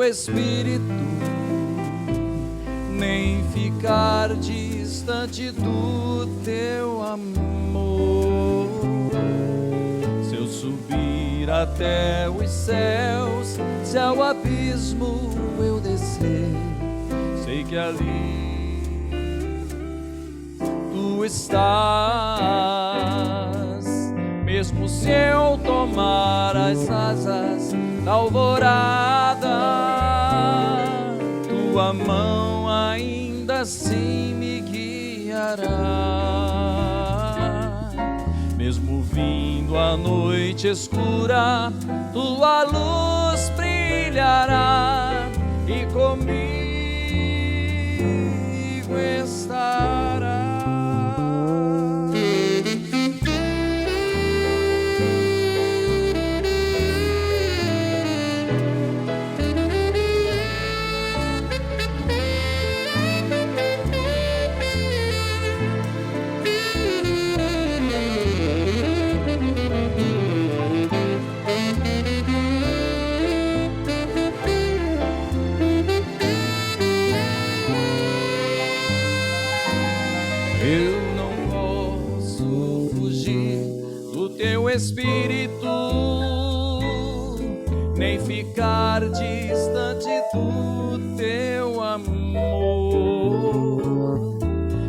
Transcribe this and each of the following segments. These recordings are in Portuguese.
Espírito, nem ficar distante do teu amor. Se eu subir até os céus, se ao abismo eu descer, sei que ali tu estás. Mesmo se eu tomar as asas da alvorada, tua mão ainda assim me guiará. Mesmo vindo a noite escura, tua luz brilhará e comigo estará. Espírito, nem ficar distante do teu amor.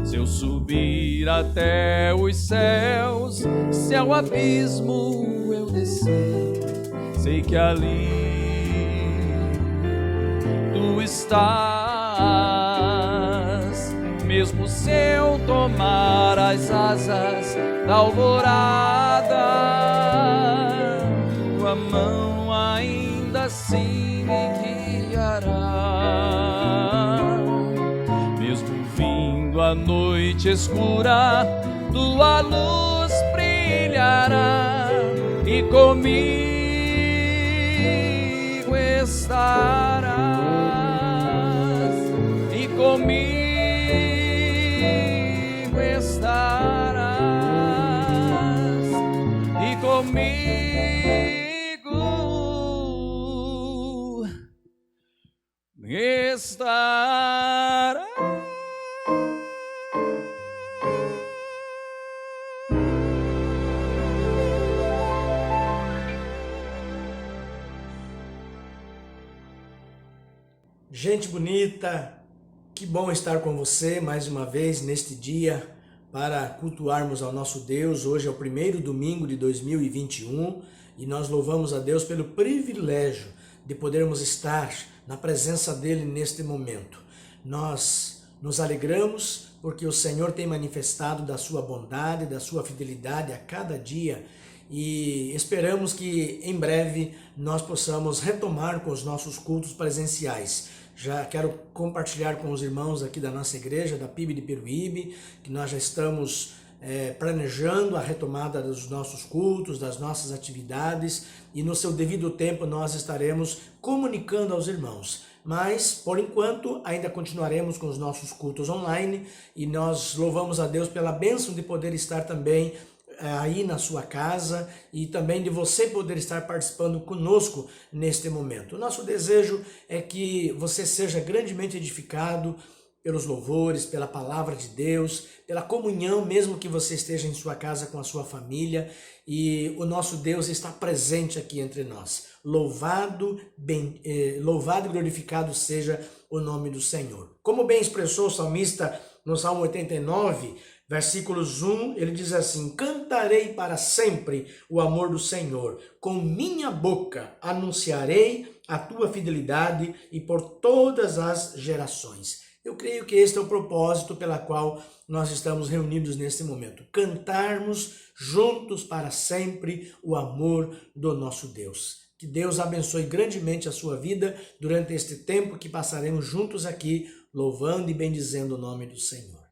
Se eu subir até os céus, se ao abismo eu descer, sei que ali tu estás. Mesmo se eu tomar as asas da alvorada, tua mão ainda assim me guiará. Mesmo vindo a noite escura, tua luz brilhará e comigo estarás, e comigo estarás, e comigo estarás. Gente bonita, que bom estar com você mais uma vez neste dia para cultuarmos ao nosso Deus. Hoje é o primeiro domingo de 2021 e nós louvamos a Deus pelo privilégio de podermos estar na presença dele neste momento. Nós nos alegramos porque o Senhor tem manifestado da sua bondade, da sua fidelidade a cada dia e esperamos que em breve nós possamos retomar com os nossos cultos presenciais. Já quero compartilhar com os irmãos aqui da nossa igreja, da PIB de Peruíbe, que nós já estamos planejando a retomada dos nossos cultos, das nossas atividades, e no seu devido tempo nós estaremos comunicando aos irmãos. Mas, por enquanto, ainda continuaremos com os nossos cultos online, e nós louvamos a Deus pela bênção de poder estar também aí na sua casa e também de você poder estar participando conosco neste momento. O nosso desejo é que você seja grandemente edificado pelos louvores, pela palavra de Deus, pela comunhão, mesmo que você esteja em sua casa com a sua família, e o nosso Deus está presente aqui entre nós. Louvado e glorificado seja o nome do Senhor. Como bem expressou o salmista no Salmo 89, versículos 1, ele diz assim: cantarei para sempre o amor do Senhor, com minha boca anunciarei a tua fidelidade e por todas as gerações. Eu creio que este é o propósito pela qual nós estamos reunidos neste momento. Cantarmos juntos para sempre o amor do nosso Deus. Que Deus abençoe grandemente a sua vida durante este tempo que passaremos juntos aqui, louvando e bendizendo o nome do Senhor.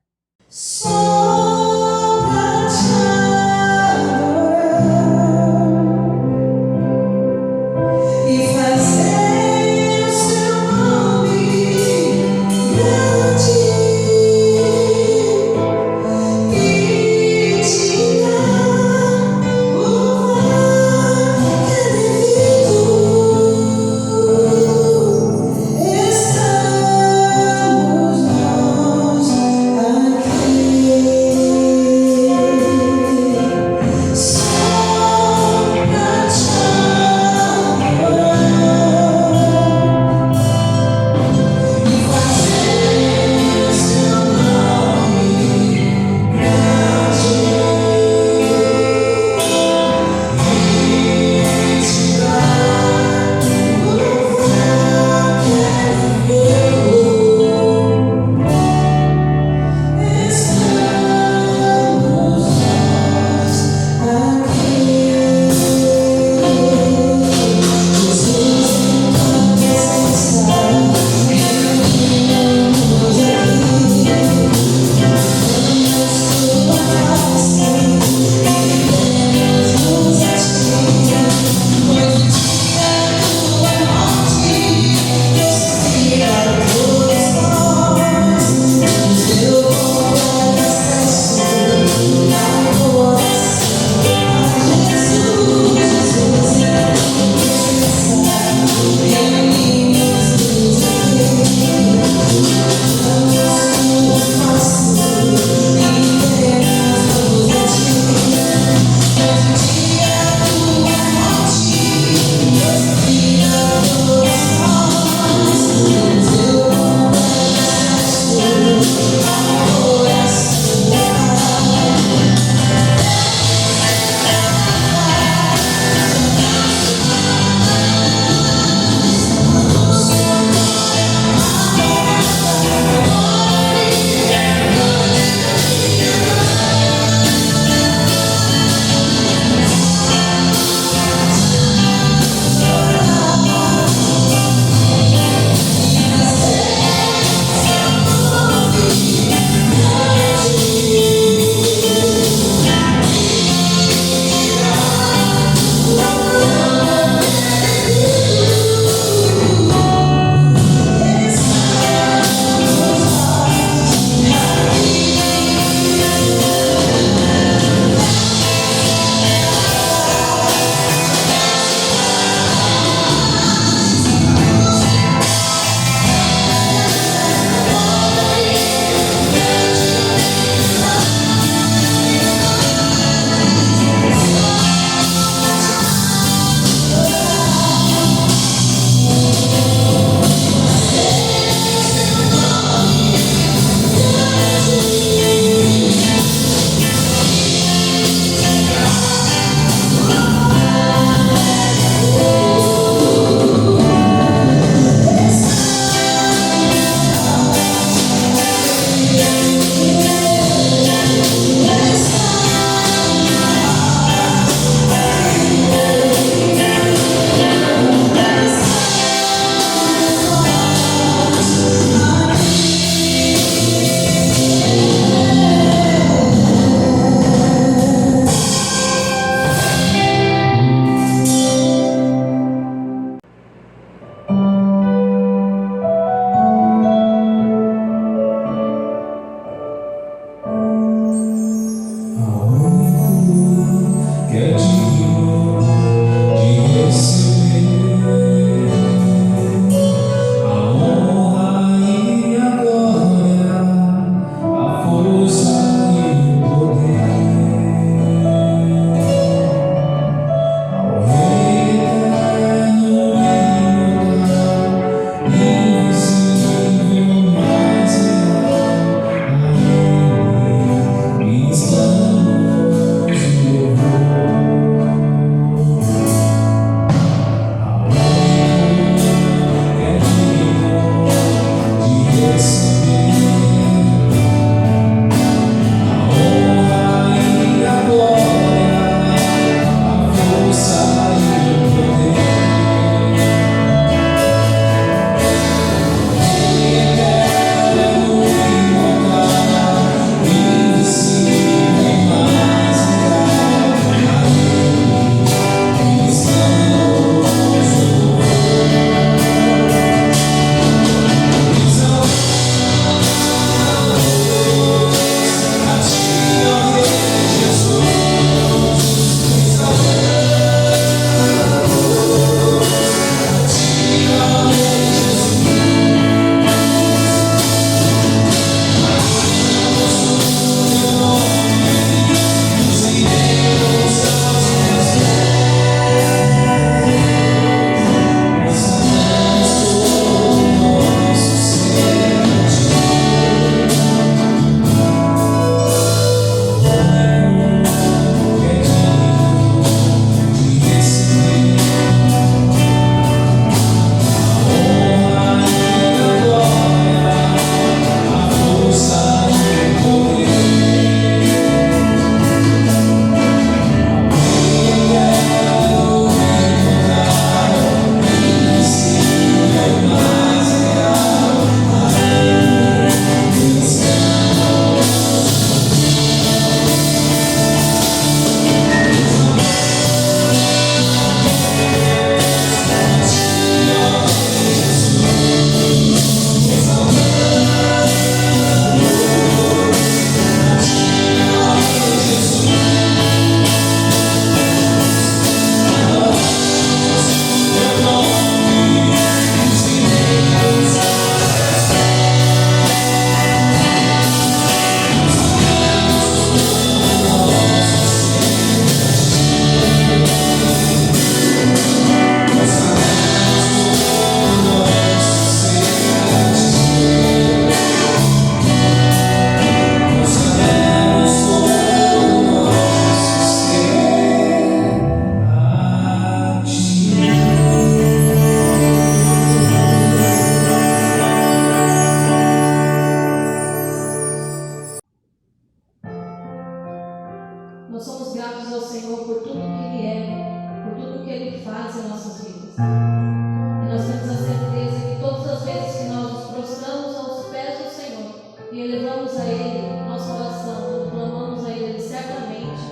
Nós somos gratos ao Senhor por tudo que Ele é, por tudo que Ele faz em nossas vidas. E nós temos a certeza que todas as vezes que nós nos prostramos aos pés do Senhor e elevamos a Ele nossa oração, clamamos a Ele, Ele certamente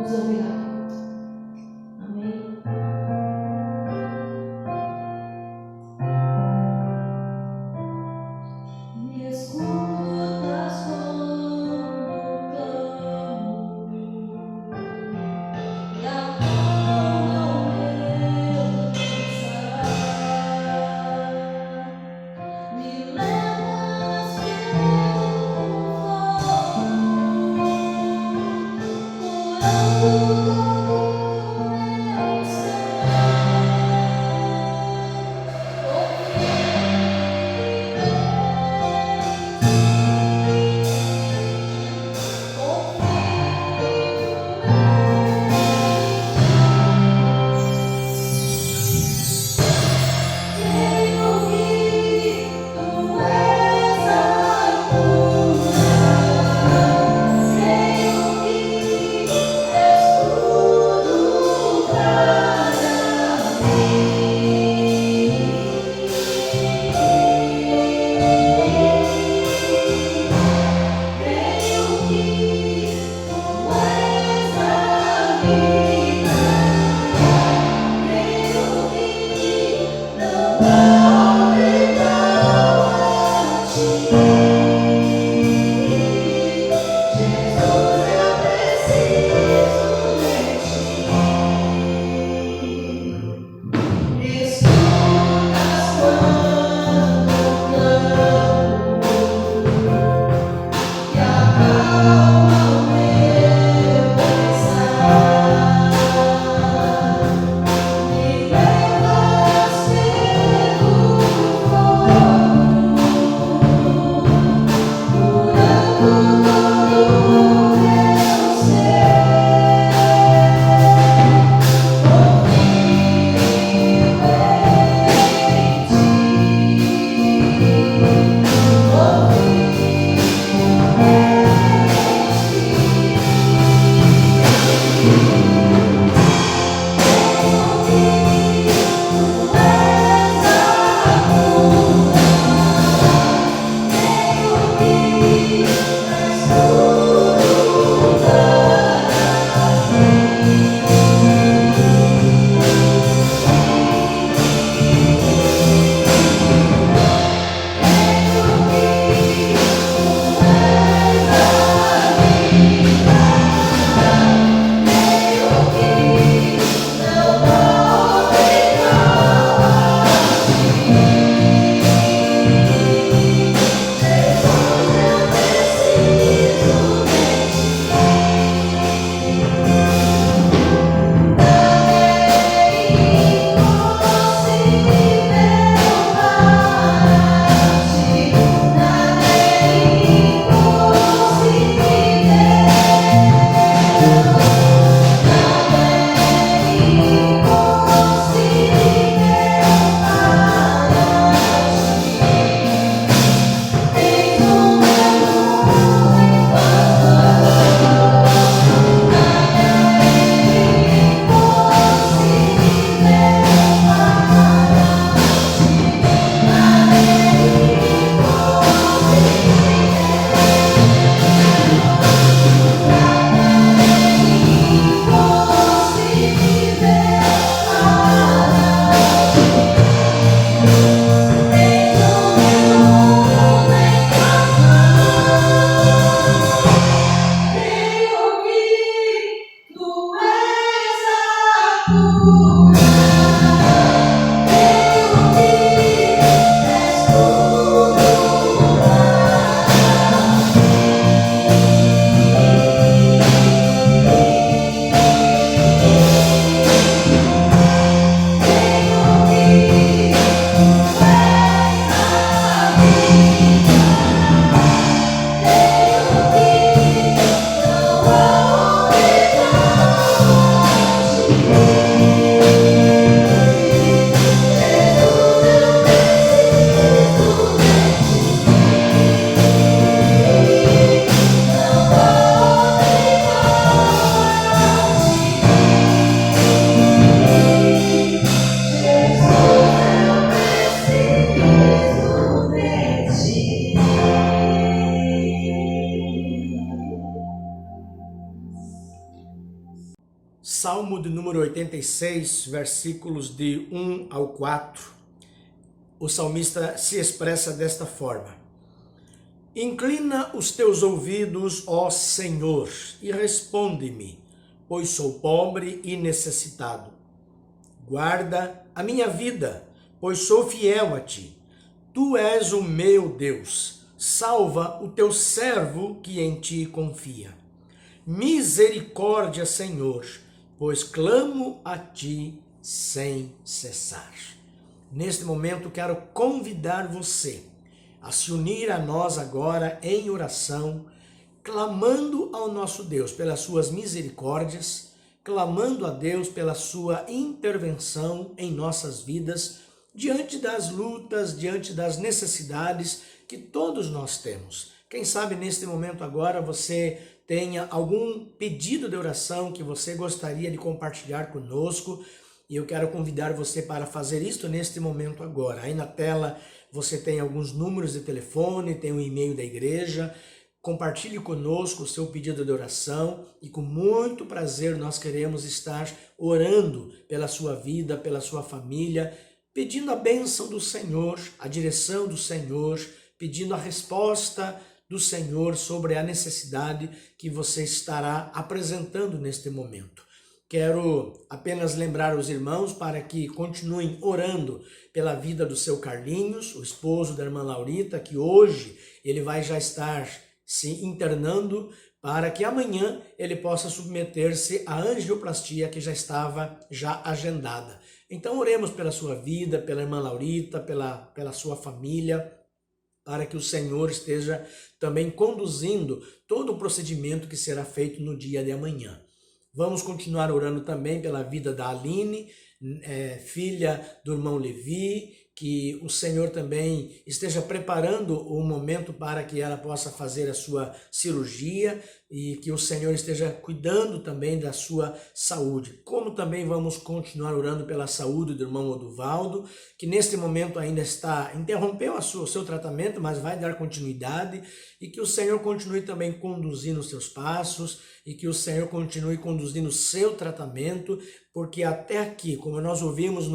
nos ouvirá. Amém. Me escutas quando clamo, e acalma o meu pensar. Me levas pelo fogo. Salmo de número 86, versículos de 1 ao 4, o salmista se expressa desta forma: Inclina os teus ouvidos, ó Senhor, e responde-me, pois sou pobre e necessitado. Guarda a minha vida, pois sou fiel a ti. Tu és o meu Deus, salva o teu servo que em ti confia. Misericórdia, Senhor, pois clamo a ti sem cessar. Neste momento quero convidar você a se unir a nós agora em oração, clamando ao nosso Deus pelas suas misericórdias, clamando a Deus pela sua intervenção em nossas vidas, diante das lutas, diante das necessidades que todos nós temos. Quem sabe neste momento agora você tenha algum pedido de oração que você gostaria de compartilhar conosco, e eu quero convidar você para fazer isto neste momento agora. Aí na tela você tem alguns números de telefone, tem o e-mail da igreja. Compartilhe conosco o seu pedido de oração e com muito prazer nós queremos estar orando pela sua vida, pela sua família, pedindo a bênção do Senhor, a direção do Senhor, pedindo a resposta do Senhor sobre a necessidade que você estará apresentando neste momento. Quero apenas lembrar os irmãos para que continuem orando pela vida do seu Carlinhos, o esposo da irmã Laurita, que hoje ele vai já estar se internando para que amanhã ele possa submeter-se à angioplastia que já estava agendada. Então oremos pela sua vida, pela irmã Laurita, pela sua família, para que o Senhor esteja também conduzindo todo o procedimento que será feito no dia de amanhã. Vamos continuar orando também pela vida da Aline, filha do irmão Levi, que o Senhor também esteja preparando o momento para que ela possa fazer a sua cirurgia e que o Senhor esteja cuidando também da sua saúde. Como também vamos continuar orando pela saúde do irmão Oduvaldo, que neste momento ainda interrompeu o seu tratamento, mas vai dar continuidade, e que o Senhor continue também conduzindo os seus passos e que o Senhor continue conduzindo o seu tratamento, porque até aqui, como nós ouvimos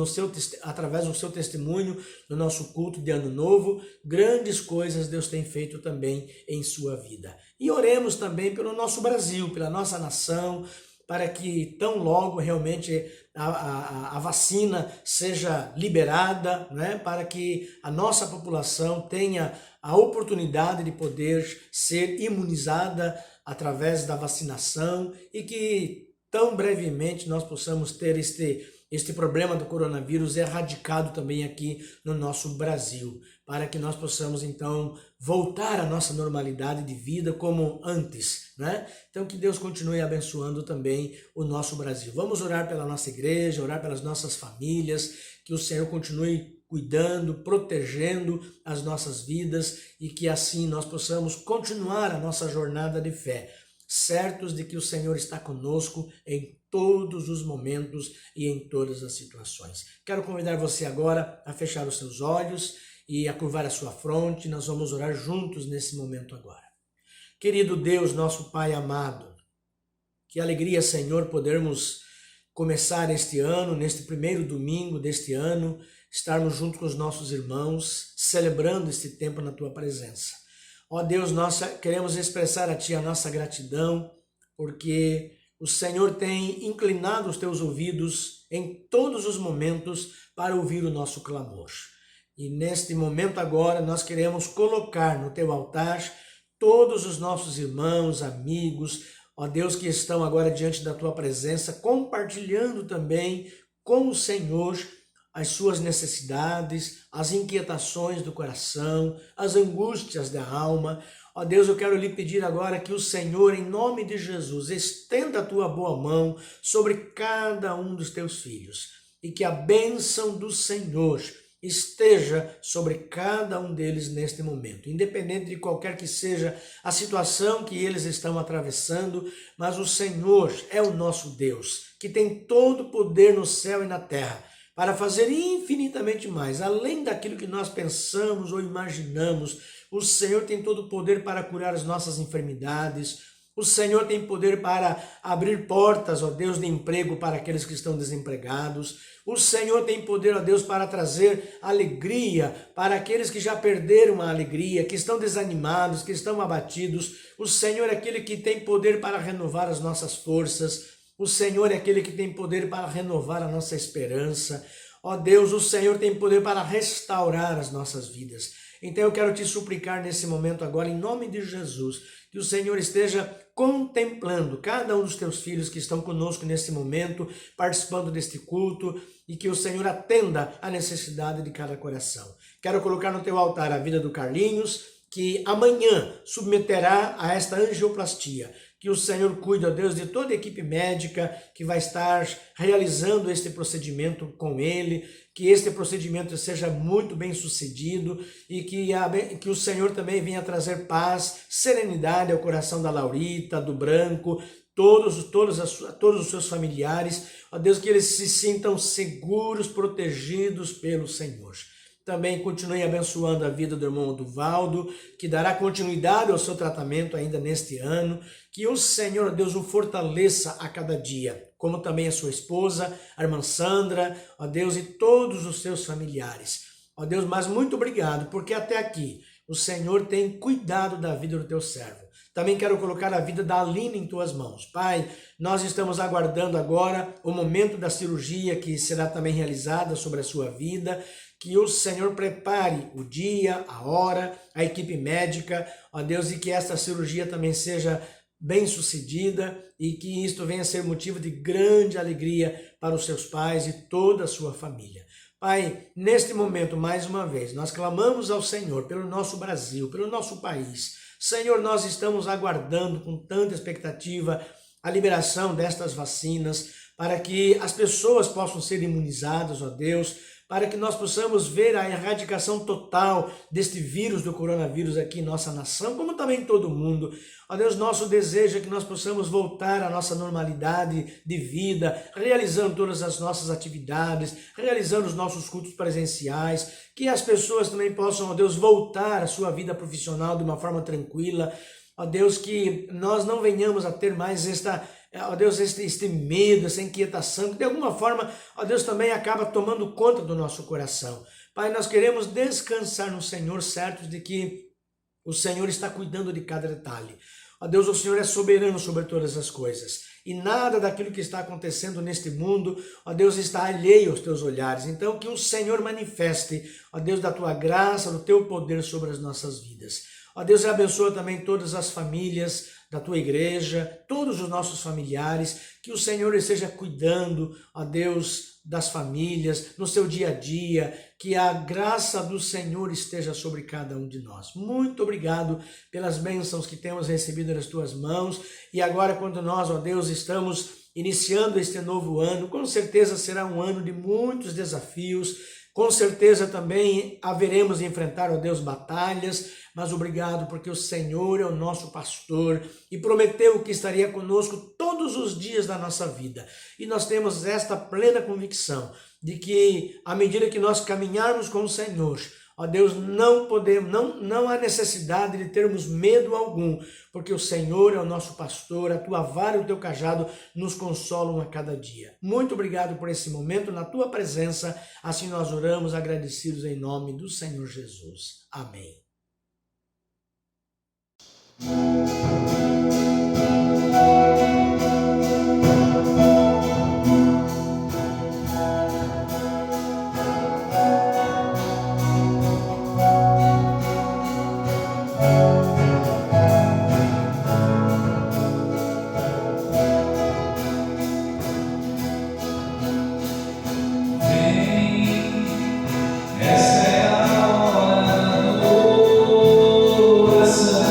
através do seu testemunho, no nosso culto de Ano Novo, grandes coisas Deus tem feito também em sua vida. E oremos também pelo nosso Brasil, pela nossa nação, para que tão logo realmente a vacina seja liberada, né? Para que a nossa população tenha a oportunidade de poder ser imunizada através da vacinação e que tão brevemente nós possamos ter este problema do coronavírus erradicado também aqui no nosso Brasil, para que nós possamos então voltar à nossa normalidade de vida como antes, né? Então que Deus continue abençoando também o nosso Brasil. Vamos orar pela nossa igreja, orar pelas nossas famílias, que o Senhor continue cuidando, protegendo as nossas vidas e que assim nós possamos continuar a nossa jornada de fé, certos de que o Senhor está conosco em todos os momentos e em todas as situações. Quero convidar você agora a fechar os seus olhos e a curvar a sua fronte. Nós vamos orar juntos nesse momento agora. Querido Deus, nosso Pai amado, que alegria, Senhor, podermos começar este ano, neste primeiro domingo deste ano, estarmos junto com os nossos irmãos, celebrando este tempo na Tua presença. Ó Deus, nós queremos expressar a Ti a nossa gratidão, porque o Senhor tem inclinado os Teus ouvidos em todos os momentos para ouvir o nosso clamor. E neste momento agora nós queremos colocar no Teu altar todos os nossos irmãos, amigos, ó Deus, que estão agora diante da Tua presença, compartilhando também com o Senhor as suas necessidades, as inquietações do coração, as angústias da alma. Ó Deus, eu quero lhe pedir agora que o Senhor, em nome de Jesus, estenda a tua boa mão sobre cada um dos teus filhos e que a bênção do Senhor esteja sobre cada um deles neste momento, independente de qualquer que seja a situação que eles estão atravessando, mas o Senhor é o nosso Deus, que tem todo o poder no céu e na terra, para fazer infinitamente mais, além daquilo que nós pensamos ou imaginamos. O Senhor tem todo o poder para curar as nossas enfermidades. O Senhor tem poder para abrir portas, ó Deus, de emprego para aqueles que estão desempregados. O Senhor tem poder, ó Deus, para trazer alegria para aqueles que já perderam a alegria, que estão desanimados, que estão abatidos. O Senhor é aquele que tem poder para renovar as nossas forças. O Senhor é aquele que tem poder para renovar a nossa esperança. Ó Deus, o Senhor tem poder para restaurar as nossas vidas. Então eu quero te suplicar nesse momento agora, em nome de Jesus, que o Senhor esteja contemplando cada um dos teus filhos que estão conosco nesse momento, participando deste culto, e que o Senhor atenda à necessidade de cada coração. Quero colocar no teu altar a vida do Carlinhos, que amanhã submeterá a esta angioplastia. Que o Senhor cuide, ó Deus, de toda a equipe médica que vai estar realizando este procedimento com ele, que este procedimento seja muito bem sucedido e que o Senhor também venha trazer paz, serenidade ao coração da Laurita, do Branco, todos os seus familiares, ó Deus, que eles se sintam seguros, protegidos pelo Senhor. Também continue abençoando a vida do irmão Duvaldo, que dará continuidade ao seu tratamento ainda neste ano. Que o Senhor, Deus, o fortaleça a cada dia, como também a sua esposa, a irmã Sandra, ó Deus, e todos os seus familiares. Ó Deus, mas muito obrigado, porque até aqui o Senhor tem cuidado da vida do teu servo. Também quero colocar a vida da Aline em tuas mãos. Pai, nós estamos aguardando agora o momento da cirurgia que será também realizada sobre a sua vida. Que o Senhor prepare o dia, a hora, a equipe médica, ó Deus, e que esta cirurgia também seja bem sucedida e que isto venha a ser motivo de grande alegria para os seus pais e toda a sua família. Pai, neste momento, mais uma vez, nós clamamos ao Senhor pelo nosso Brasil, pelo nosso país. Senhor, nós estamos aguardando com tanta expectativa a liberação destas vacinas para que as pessoas possam ser imunizadas, ó Deus, para que nós possamos ver a erradicação total deste vírus do coronavírus aqui em nossa nação, como também em todo o mundo. Ó Deus, nosso desejo é que nós possamos voltar à nossa normalidade de vida, realizando todas as nossas atividades, realizando os nossos cultos presenciais, que as pessoas também possam, ó Deus, voltar à sua vida profissional de uma forma tranquila. Ó Deus, que nós não venhamos a ter mais ó Deus, este medo, essa inquietação, que de alguma forma, ó Deus, também acaba tomando conta do nosso coração. Pai, nós queremos descansar no Senhor, certos de que o Senhor está cuidando de cada detalhe. Ó Deus, o Senhor é soberano sobre todas as coisas. E nada daquilo que está acontecendo neste mundo, ó Deus, está alheio aos teus olhares. Então, que o Senhor manifeste, ó Deus, da tua graça, do teu poder sobre as nossas vidas. Ó Deus, abençoa também todas as famílias da tua igreja, todos os nossos familiares, que o Senhor esteja cuidando, ó Deus, das famílias, no seu dia a dia, que a graça do Senhor esteja sobre cada um de nós. Muito obrigado pelas bênçãos que temos recebido nas tuas mãos, e agora quando nós, ó Deus, estamos iniciando este novo ano, com certeza será um ano de muitos desafios, com certeza também haveremos de enfrentar, ó Deus, batalhas, mas obrigado porque o Senhor é o nosso pastor e prometeu que estaria conosco todos os dias da nossa vida. E nós temos esta plena convicção de que, à medida que nós caminharmos com o Senhor, ó Deus, não há necessidade de termos medo algum, porque o Senhor é o nosso pastor, a tua vara e o teu cajado nos consolam a cada dia. Muito obrigado por esse momento na tua presença, assim nós oramos agradecidos em nome do Senhor Jesus. Amém. Essa é a hora da oração.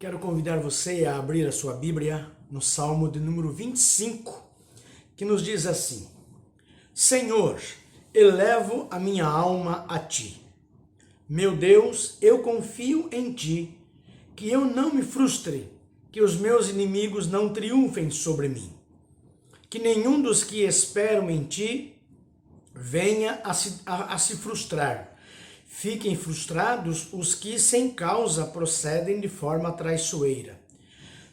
Quero convidar você a abrir a sua Bíblia no Salmo de número 25, que nos diz assim: Senhor, elevo a minha alma a Ti. Meu Deus, eu confio em Ti, que eu não me frustre, que os meus inimigos não triunfem sobre mim. Que nenhum dos que esperam em Ti venha a se frustrar. Fiquem frustrados os que sem causa procedem de forma traiçoeira.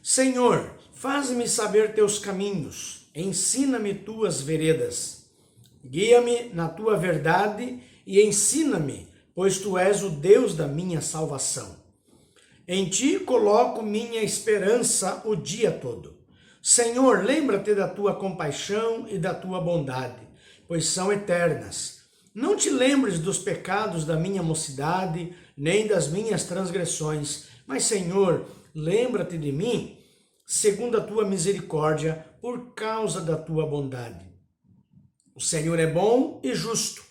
Senhor, faz-me saber Teus caminhos, ensina-me Tuas veredas. Guia-me na Tua verdade e ensina-me, pois Tu és o Deus da minha salvação. Em Ti coloco minha esperança o dia todo. Senhor, lembra-te da Tua compaixão e da Tua bondade, pois são eternas. Não te lembres dos pecados da minha mocidade, nem das minhas transgressões, mas, Senhor, lembra-te de mim, segundo a Tua misericórdia, por causa da Tua bondade. O Senhor é bom e justo,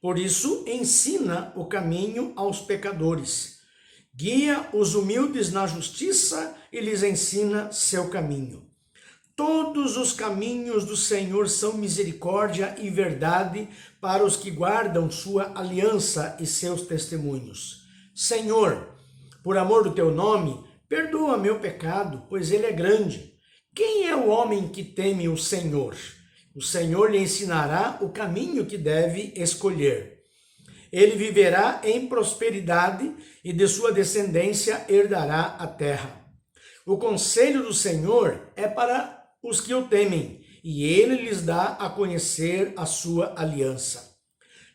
por isso ensina o caminho aos pecadores. Guia os humildes na justiça e lhes ensina seu caminho. Todos os caminhos do Senhor são misericórdia e verdade para os que guardam sua aliança e seus testemunhos. Senhor, por amor do Teu nome, perdoa meu pecado, pois ele é grande. Quem é o homem que teme o Senhor? O Senhor lhe ensinará o caminho que deve escolher. Ele viverá em prosperidade e de sua descendência herdará a terra. O conselho do Senhor é para os que o temem, e ele lhes dá a conhecer a sua aliança.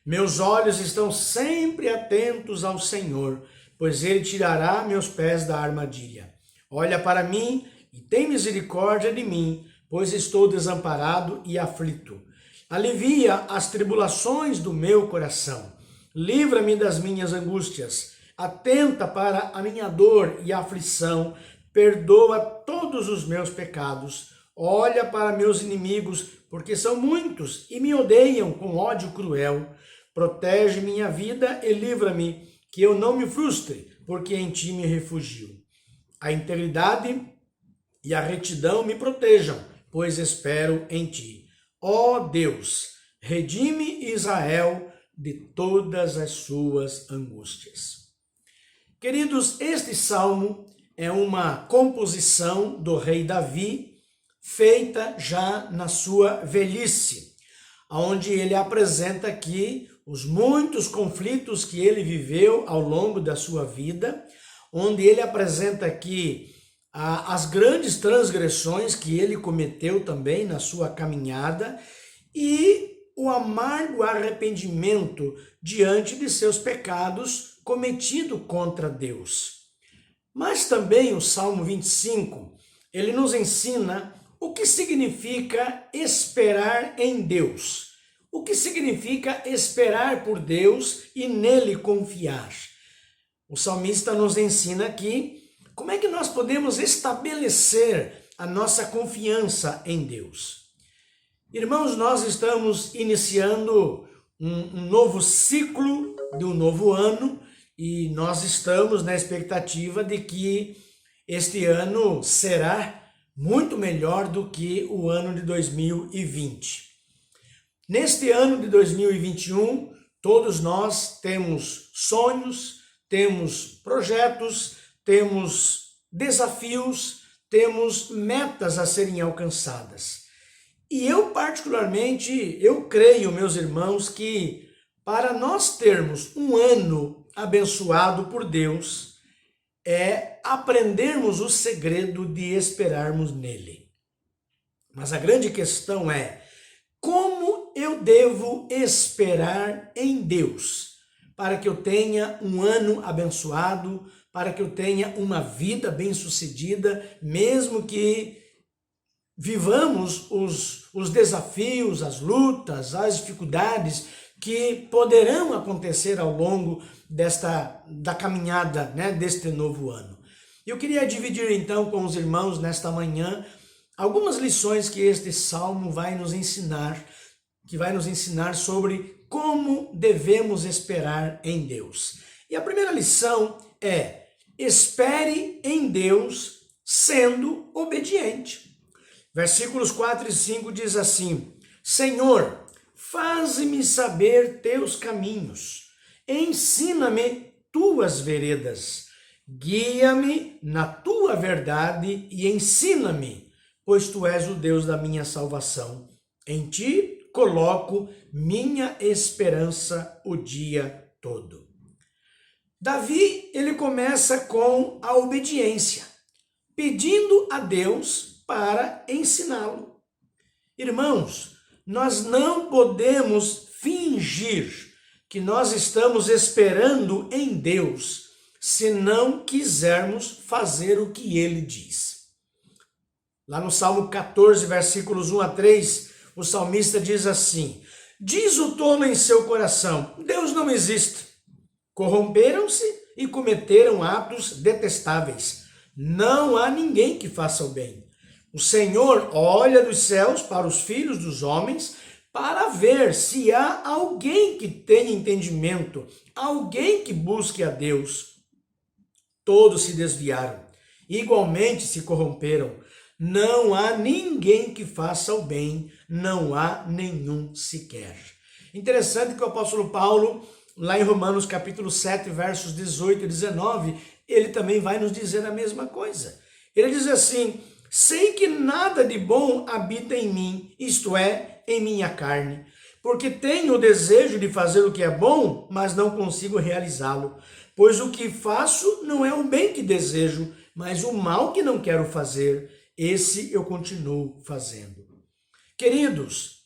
Meus olhos estão sempre atentos ao Senhor, pois ele tirará meus pés da armadilha. Olha para mim e tem misericórdia de mim, pois estou desamparado e aflito. Alivia as tribulações do meu coração. Livra-me das minhas angústias. Atenta para a minha dor e aflição. Perdoa todos os meus pecados. Olha para meus inimigos, porque são muitos e me odeiam com ódio cruel. Protege minha vida e livra-me, que eu não me frustre, porque em Ti me refugio. A integridade e a retidão me protejam, pois espero em Ti. Ó Deus, redime Israel de todas as suas angústias. Queridos, este salmo é uma composição do rei Davi, feita já na sua velhice, onde ele apresenta aqui os muitos conflitos que ele viveu ao longo da sua vida, onde ele apresenta aqui as grandes transgressões que ele cometeu também na sua caminhada e o amargo arrependimento diante de seus pecados cometido contra Deus. Mas também o Salmo 25, ele nos ensina o que significa esperar em Deus. O que significa esperar por Deus e nele confiar. O salmista nos ensina aqui como é que nós podemos estabelecer a nossa confiança em Deus. Irmãos, nós estamos iniciando um novo ciclo de um novo ano e nós estamos na expectativa de que este ano será muito melhor do que o ano de 2020. Neste ano de 2021, todos nós temos sonhos, temos projetos, temos desafios, temos metas a serem alcançadas. E eu particularmente, eu creio, meus irmãos, que para nós termos um ano abençoado por Deus, é aprendermos o segredo de esperarmos nele. Mas a grande questão é, como eu devo esperar em Deus para que eu tenha um ano abençoado, para que eu tenha uma vida bem-sucedida, mesmo que vivamos os desafios, as lutas, as dificuldades que poderão acontecer ao longo da caminhada, deste novo ano. Eu queria dividir então com os irmãos nesta manhã algumas lições que este salmo vai nos ensinar, sobre como devemos esperar em Deus. E a primeira lição é: espere em Deus sendo obediente. Versículos 4 e 5 diz assim: Senhor, faze-me saber teus caminhos, ensina-me tuas veredas, guia-me na tua verdade e ensina-me, pois tu és o Deus da minha salvação. Em ti coloco minha esperança o dia todo. Davi, ele começa com a obediência, pedindo a Deus para ensiná-lo. Irmãos, nós não podemos fingir que nós estamos esperando em Deus se não quisermos fazer o que ele diz. Lá no Salmo 14, versículos 1 a 3, o salmista diz assim: diz o tolo em seu coração, Deus não existe. Corromperam-se e cometeram atos detestáveis. Não há ninguém que faça o bem. O Senhor olha dos céus para os filhos dos homens para ver se há alguém que tenha entendimento, alguém que busque a Deus. Todos se desviaram, igualmente se corromperam. Não há ninguém que faça o bem, não há nenhum sequer. Interessante que o apóstolo Paulo, lá em Romanos capítulo 7, versos 18 e 19, ele também vai nos dizer a mesma coisa. Ele diz assim: sei que nada de bom habita em mim, isto é, em minha carne, porque tenho o desejo de fazer o que é bom, mas não consigo realizá-lo. Pois o que faço não é o bem que desejo, mas o mal que não quero fazer, esse eu continuo fazendo. Queridos,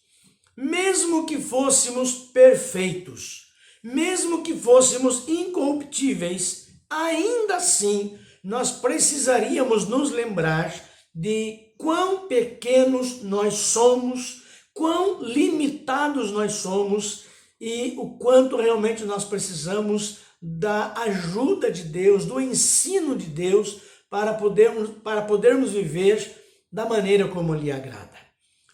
mesmo que fôssemos perfeitos, mesmo que fôssemos incorruptíveis, ainda assim nós precisaríamos nos lembrar de quão pequenos nós somos, quão limitados nós somos e o quanto realmente nós precisamos da ajuda de Deus, do ensino de Deus para podermos viver da maneira como lhe agrada.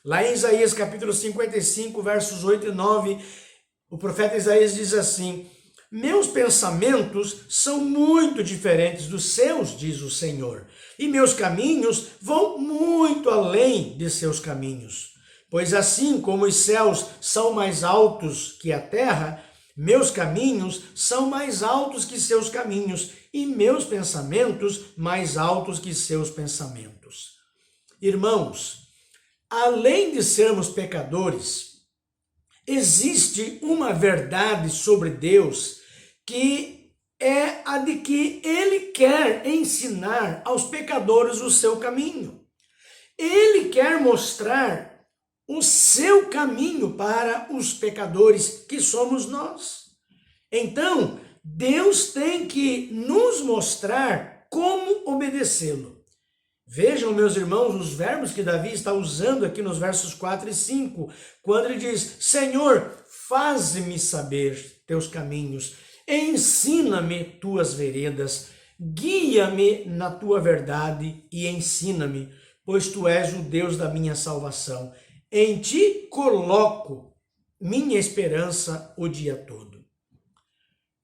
Lá em Isaías capítulo 55, versos 8 e 9, o profeta Isaías diz assim: meus pensamentos são muito diferentes dos seus, diz o Senhor, e meus caminhos vão muito além de seus caminhos. Pois assim como os céus são mais altos que a terra, meus caminhos são mais altos que seus caminhos, e meus pensamentos mais altos que seus pensamentos. Irmãos, além de sermos pecadores, existe uma verdade sobre Deus que é a de que Ele quer ensinar aos pecadores o seu caminho. Ele quer mostrar o seu caminho para os pecadores que somos nós. Então, Deus tem que nos mostrar como obedecê-lo. Vejam, meus irmãos, os verbos que Davi está usando aqui nos versos 4 e 5, quando ele diz: Senhor, faze-me saber teus caminhos, ensina-me tuas veredas, guia-me na tua verdade e ensina-me, pois tu és o Deus da minha salvação. Em ti coloco minha esperança o dia todo.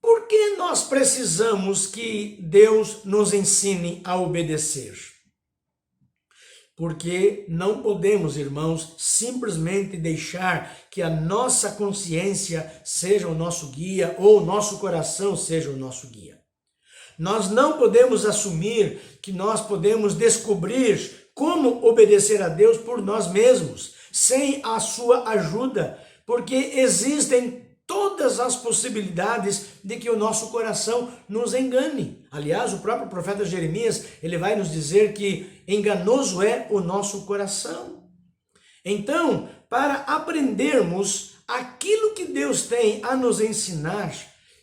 Por que nós precisamos que Deus nos ensine a obedecer? Porque não podemos, irmãos, simplesmente deixar que a nossa consciência seja o nosso guia ou o nosso coração seja o nosso guia. Nós não podemos assumir que nós podemos descobrir como obedecer a Deus por nós mesmos, sem a sua ajuda, porque existem todas as possibilidades de que o nosso coração nos engane. Aliás, o próprio profeta Jeremias, ele vai nos dizer que enganoso é o nosso coração. Então, para aprendermos aquilo que Deus tem a nos ensinar,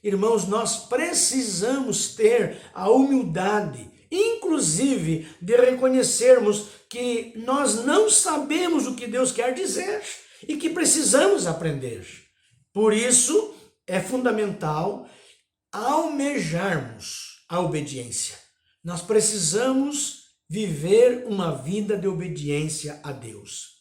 irmãos, nós precisamos ter a humildade, inclusive, de reconhecermos que nós não sabemos o que Deus quer dizer e que precisamos aprender. Por isso, é fundamental almejarmos a obediência. Nós precisamos viver uma vida de obediência a Deus.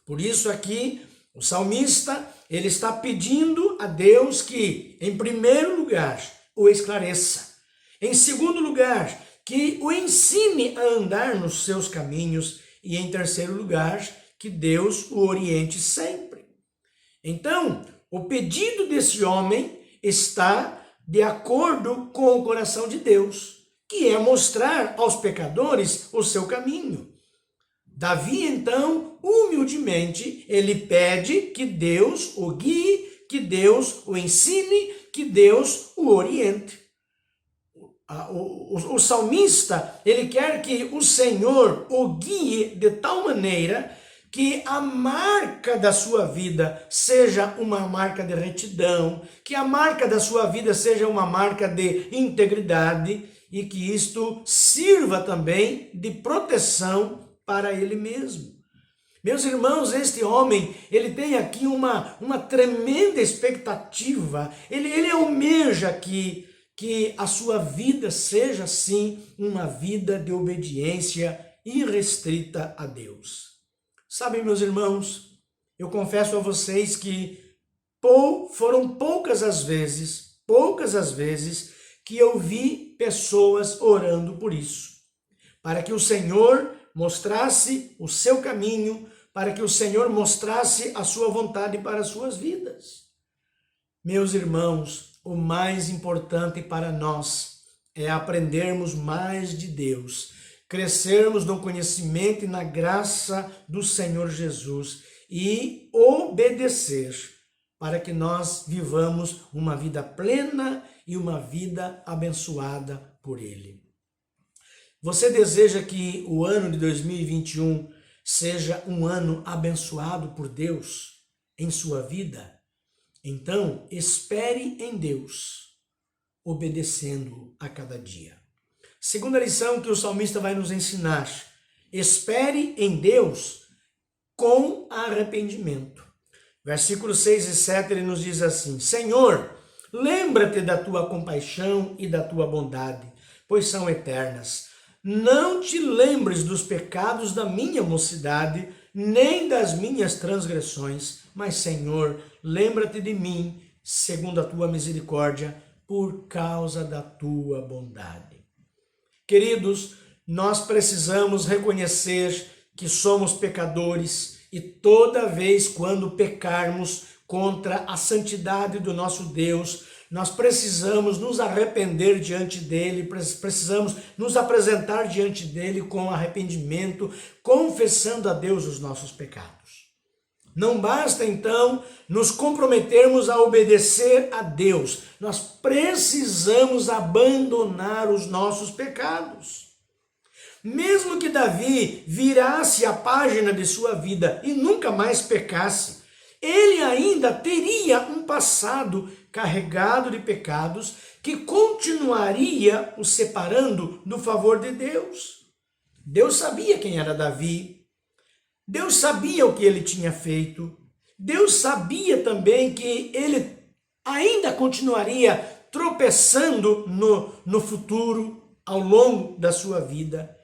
Por isso aqui, o salmista, ele está pedindo a Deus que, em primeiro lugar, o esclareça. Em segundo lugar, que o ensine a andar nos seus caminhos. E em terceiro lugar, que Deus o oriente sempre. Então, o pedido desse homem está de acordo com o coração de Deus, que é mostrar aos pecadores o seu caminho. Davi, então, humildemente, ele pede que Deus o guie, que Deus o ensine, que Deus o oriente. O salmista, ele quer que o Senhor o guie de tal maneira que a marca da sua vida seja uma marca de retidão, que a marca da sua vida seja uma marca de integridade e que isto sirva também de proteção para ele mesmo. Meus irmãos, este homem, ele tem aqui uma tremenda expectativa, ele almeja que a sua vida seja, sim, uma vida de obediência irrestrita a Deus. Sabem, meus irmãos, eu confesso a vocês que foram poucas as vezes que eu vi pessoas orando por isso, para que o Senhor mostrasse o seu caminho, para que o Senhor mostrasse a sua vontade para as suas vidas. Meus irmãos, o mais importante para nós é aprendermos mais de Deus, crescermos no conhecimento e na graça do Senhor Jesus e obedecer para que nós vivamos uma vida plena e uma vida abençoada por Ele. Você deseja que o ano de 2021 seja um ano abençoado por Deus em sua vida? Então, espere em Deus, obedecendo a cada dia. Segunda lição que o salmista vai nos ensinar: espere em Deus com arrependimento. Versículos 6 e 7 ele nos diz assim: Senhor, lembra-te da tua compaixão e da tua bondade, pois são eternas. Não te lembres dos pecados da minha mocidade, nem das minhas transgressões, mas, Senhor, lembra-te de mim, segundo a tua misericórdia, por causa da tua bondade. Queridos, nós precisamos reconhecer que somos pecadores e toda vez quando pecarmos contra a santidade do nosso Deus, nós precisamos nos arrepender diante dele, precisamos nos apresentar diante dele com arrependimento, confessando a Deus os nossos pecados. Não basta então nos comprometermos a obedecer a Deus, nós precisamos abandonar os nossos pecados. Mesmo que Davi virasse a página de sua vida e nunca mais pecasse, ele ainda teria um passado carregado de pecados que continuaria o separando do favor de Deus. Deus sabia quem era Davi, Deus sabia o que ele tinha feito, Deus sabia também que ele ainda continuaria tropeçando no futuro, ao longo da sua vida.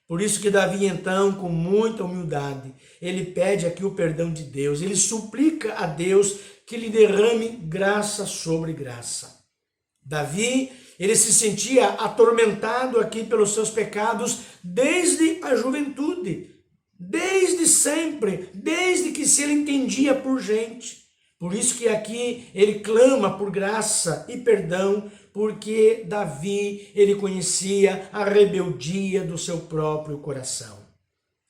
Por isso que Davi, então, com muita humildade, ele pede aqui o perdão de Deus, ele suplica a Deus que lhe derrame graça sobre graça. Davi, ele se sentia atormentado aqui pelos seus pecados desde a juventude, desde sempre, desde que se ele entendia por gente. Por isso que aqui ele clama por graça e perdão, porque Davi, ele conhecia a rebeldia do seu próprio coração.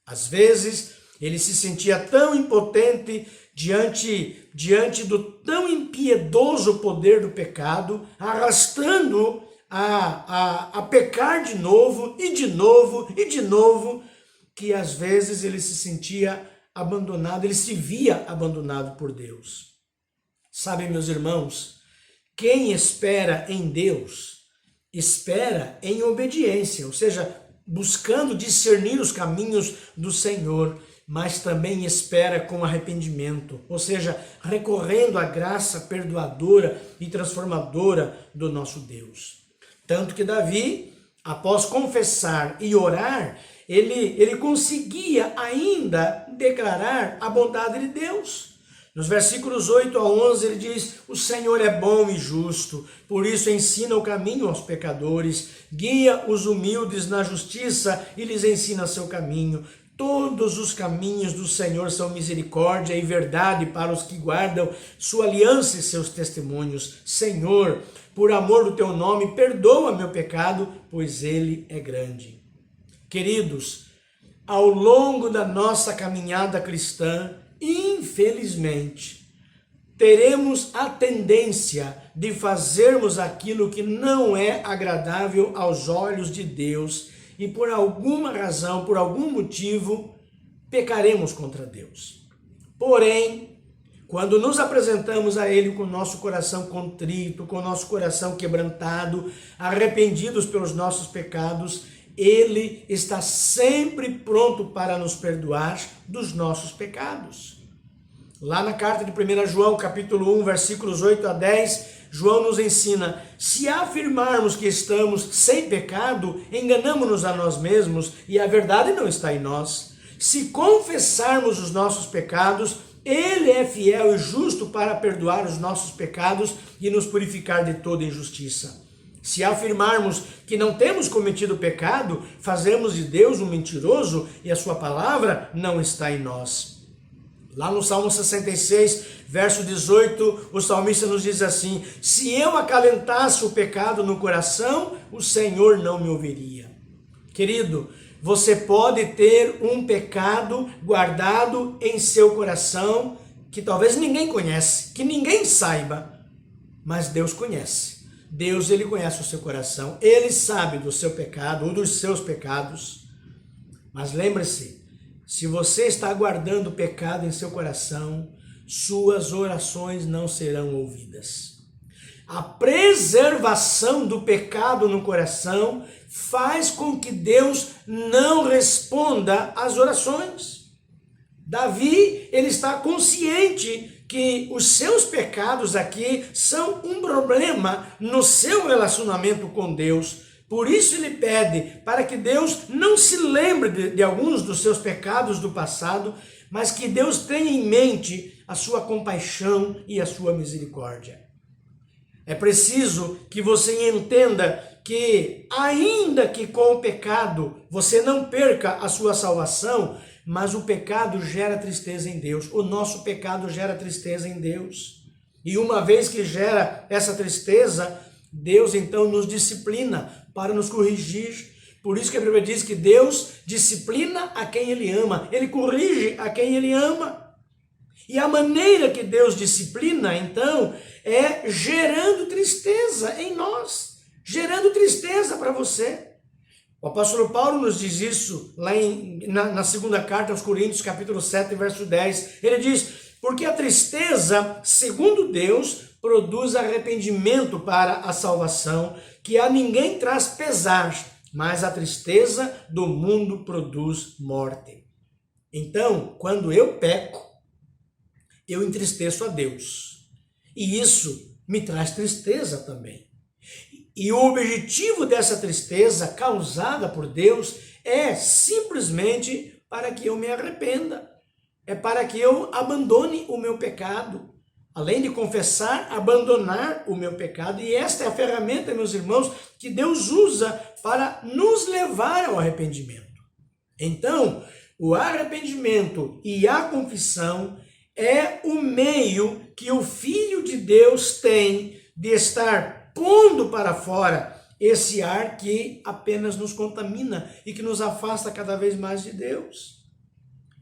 Às vezes, ele se sentia tão impotente diante do tão impiedoso poder do pecado, arrastando a pecar de novo, e de novo, e de novo, que às vezes ele se sentia abandonado, ele se via abandonado por Deus. Sabem, meus irmãos, quem espera em Deus, espera em obediência, ou seja, buscando discernir os caminhos do Senhor, mas também espera com arrependimento, ou seja, recorrendo à graça perdoadora e transformadora do nosso Deus. Tanto que Davi, após confessar e orar, ele conseguia ainda declarar a bondade de Deus. Nos versículos 8 a 11 ele diz: o Senhor é bom e justo, por isso ensina o caminho aos pecadores, guia os humildes na justiça e lhes ensina seu caminho. Todos os caminhos do Senhor são misericórdia e verdade para os que guardam sua aliança e seus testemunhos. Senhor, por amor do teu nome, perdoa meu pecado, pois ele é grande. Queridos, ao longo da nossa caminhada cristã, infelizmente, teremos a tendência de fazermos aquilo que não é agradável aos olhos de Deus e por alguma razão, por algum motivo, pecaremos contra Deus. Porém, quando nos apresentamos a Ele com o nosso coração contrito, com o nosso coração quebrantado, arrependidos pelos nossos pecados, Ele está sempre pronto para nos perdoar dos nossos pecados. Lá na carta de 1 João, capítulo 1, versículos 8 a 10, João nos ensina: se afirmarmos que estamos sem pecado, enganamo-nos a nós mesmos e a verdade não está em nós. Se confessarmos os nossos pecados, Ele é fiel e justo para perdoar os nossos pecados e nos purificar de toda injustiça. Se afirmarmos que não temos cometido pecado, fazemos de Deus um mentiroso e a sua palavra não está em nós. Lá no Salmo 66, verso 18, o salmista nos diz assim: se eu acalentasse o pecado no coração, o Senhor não me ouviria. Querido, você pode ter um pecado guardado em seu coração que talvez ninguém conhece, que ninguém saiba, mas Deus conhece. Deus, Ele conhece o seu coração, Ele sabe do seu pecado ou dos seus pecados. Mas lembre-se, se você está guardando pecado em seu coração, suas orações não serão ouvidas. A preservação do pecado no coração faz com que Deus não responda às orações. Davi, ele está consciente que os seus pecados aqui são um problema no seu relacionamento com Deus. Por isso ele pede para que Deus não se lembre de alguns dos seus pecados do passado, mas que Deus tenha em mente a sua compaixão e a sua misericórdia. É preciso que você entenda que, ainda que com o pecado você não perca a sua salvação, mas o pecado gera tristeza em Deus. O nosso pecado gera tristeza em Deus. E uma vez que gera essa tristeza, Deus então nos disciplina para nos corrigir. Por isso que a Bíblia diz que Deus disciplina a quem Ele ama. Ele corrige a quem Ele ama. E a maneira que Deus disciplina, então, é gerando tristeza em nós. Gerando tristeza para você. O apóstolo Paulo nos diz isso lá na segunda carta aos Coríntios, capítulo 7, verso 10. Ele diz: porque a tristeza, segundo Deus, produz arrependimento para a salvação, que a ninguém traz pesar, mas a tristeza do mundo produz morte. Então, quando eu peco, eu entristeço a Deus. E isso me traz tristeza também. E o objetivo dessa tristeza causada por Deus é simplesmente para que eu me arrependa. É para que eu abandone o meu pecado. Além de confessar, abandonar o meu pecado. E esta é a ferramenta, meus irmãos, que Deus usa para nos levar ao arrependimento. Então, o arrependimento e a confissão é o meio que o Filho de Deus tem de estar pondo para fora esse ar que apenas nos contamina e que nos afasta cada vez mais de Deus.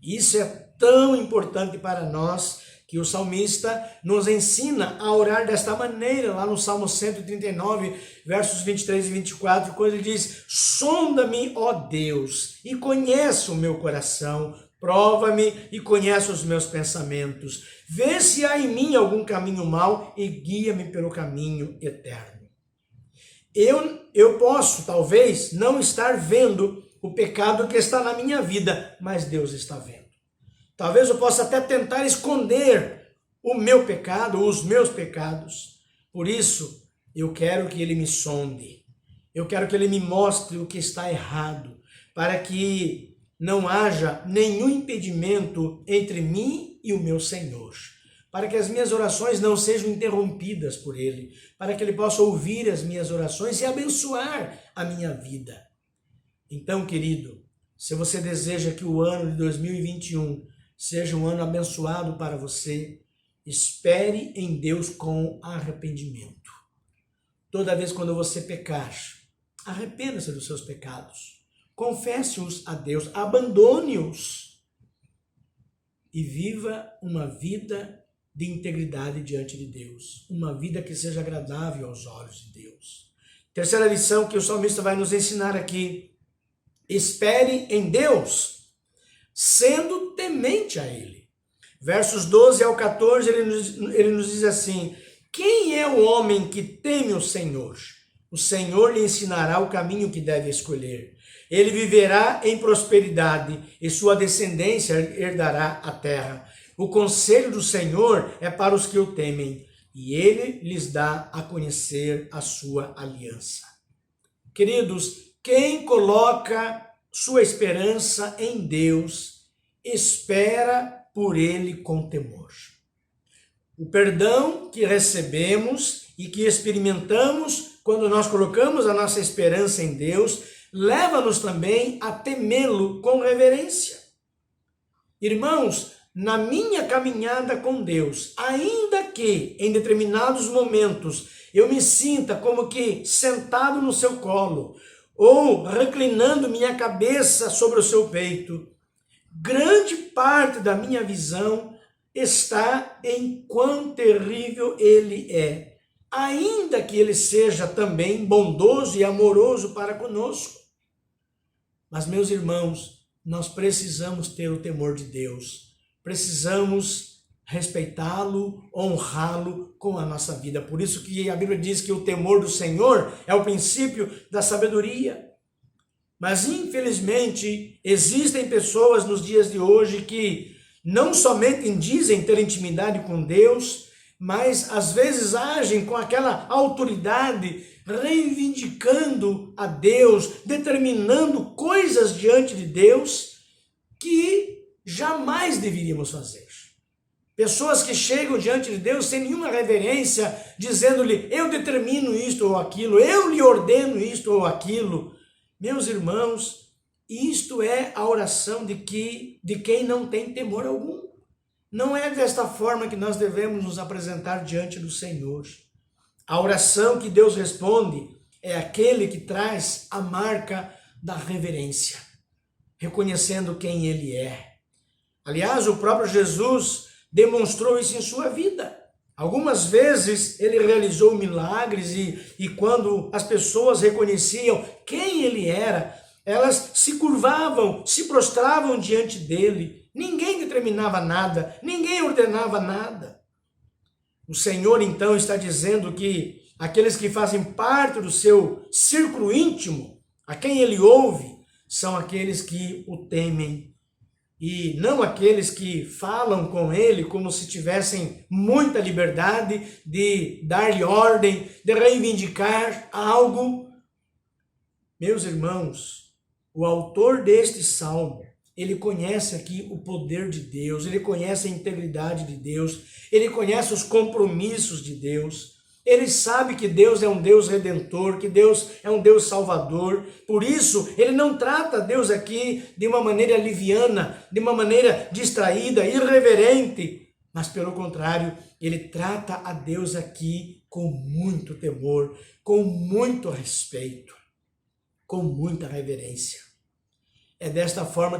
Isso é tão importante para nós que o salmista nos ensina a orar desta maneira, lá no Salmo 139, versos 23 e 24, quando ele diz: sonda-me, ó Deus, e conhece o meu coração, prova-me e conhece os meus pensamentos, vê se há em mim algum caminho mau e guia-me pelo caminho eterno. Eu posso, talvez, não estar vendo o pecado que está na minha vida, mas Deus está vendo. Talvez eu possa até tentar esconder o meu pecado, os meus pecados. Por isso, eu quero que Ele me sonde. Eu quero que Ele me mostre o que está errado, para que não haja nenhum impedimento entre mim e o meu Senhor. para que as minhas orações não sejam interrompidas por Ele, para que Ele possa ouvir as minhas orações e abençoar a minha vida. Então, querido, se você deseja que o ano de 2021 seja um ano abençoado para você, espere em Deus com arrependimento. Toda vez quando você pecar, arrependa-se dos seus pecados, confesse-os a Deus, abandone-os e viva uma vida de integridade diante de Deus, uma vida que seja agradável aos olhos de Deus. Terceira lição que o salmista vai nos ensinar aqui: espere em Deus, sendo temente a Ele. Versos 12 ao 14, ele nos diz assim: quem é o homem que teme o Senhor? O Senhor lhe ensinará o caminho que deve escolher. Ele viverá em prosperidade e sua descendência herdará a terra. O conselho do Senhor é para os que o temem, e Ele lhes dá a conhecer a sua aliança. Queridos, quem coloca sua esperança em Deus, espera por Ele com temor. O perdão que recebemos e que experimentamos quando nós colocamos a nossa esperança em Deus, leva-nos também a temê-lo com reverência. Irmãos, na minha caminhada com Deus, ainda que em determinados momentos eu me sinta como que sentado no seu colo ou reclinando minha cabeça sobre o seu peito, grande parte da minha visão está em quão terrível Ele é, ainda que Ele seja também bondoso e amoroso para conosco. Mas, meus irmãos, nós precisamos ter o temor de Deus. Precisamos respeitá-lo, honrá-lo com a nossa vida. Por isso que a Bíblia diz que o temor do Senhor é o princípio da sabedoria. Mas, infelizmente, existem pessoas nos dias de hoje que não somente dizem ter intimidade com Deus, mas às vezes agem com aquela autoridade, reivindicando a Deus, determinando coisas diante de Deus que jamais deveríamos fazer. Pessoas que chegam diante de Deus sem nenhuma reverência, dizendo-lhe: eu determino isto ou aquilo, eu lhe ordeno isto ou aquilo. Meus irmãos, isto é a oração de quem não tem temor algum. Não é desta forma que nós devemos nos apresentar diante do Senhor. A oração que Deus responde é aquele que traz a marca da reverência, reconhecendo quem Ele é. Aliás, o próprio Jesus demonstrou isso em sua vida. Algumas vezes ele realizou milagres e quando as pessoas reconheciam quem ele era, elas se curvavam, se prostravam diante dele. Ninguém determinava nada, ninguém ordenava nada. O Senhor então está dizendo que aqueles que fazem parte do seu círculo íntimo, a quem ele ouve, são aqueles que o temem. E não aqueles que falam com ele como se tivessem muita liberdade de dar-lhe ordem, de reivindicar algo. Meus irmãos, o autor deste salmo, ele conhece aqui o poder de Deus, ele conhece a integridade de Deus, ele conhece os compromissos de Deus. Ele sabe que Deus é um Deus redentor, que Deus é um Deus salvador. Por isso, ele não trata Deus aqui de uma maneira liviana, de uma maneira distraída, irreverente. Mas, pelo contrário, ele trata a Deus aqui com muito temor, com muito respeito, com muita reverência. É desta forma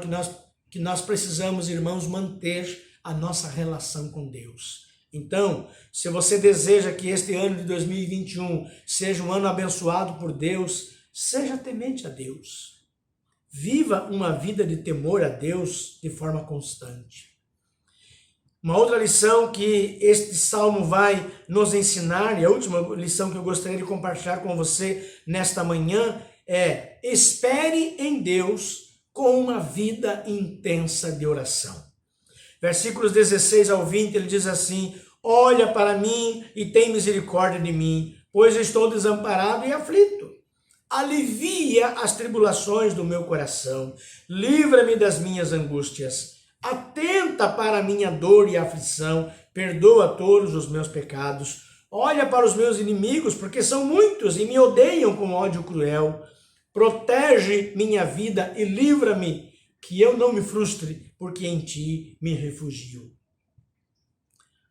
que nós precisamos, irmãos, manter a nossa relação com Deus. Então, se você deseja que este ano de 2021 seja um ano abençoado por Deus, seja temente a Deus. Viva uma vida de temor a Deus de forma constante. Uma outra lição que este salmo vai nos ensinar, e a última lição que eu gostaria de compartilhar com você nesta manhã, é: espere em Deus com uma vida intensa de oração. Versículos 16 ao 20, ele diz assim: olha para mim e tem misericórdia de mim, pois estou desamparado e aflito. Alivia as tribulações do meu coração, livra-me das minhas angústias. atenta para a minha dor e aflição, perdoa todos os meus pecados, olha para os meus inimigos, porque são muitos e me odeiam com ódio cruel, protege minha vida e livra-me, que eu não me frustre, porque em ti me refugio.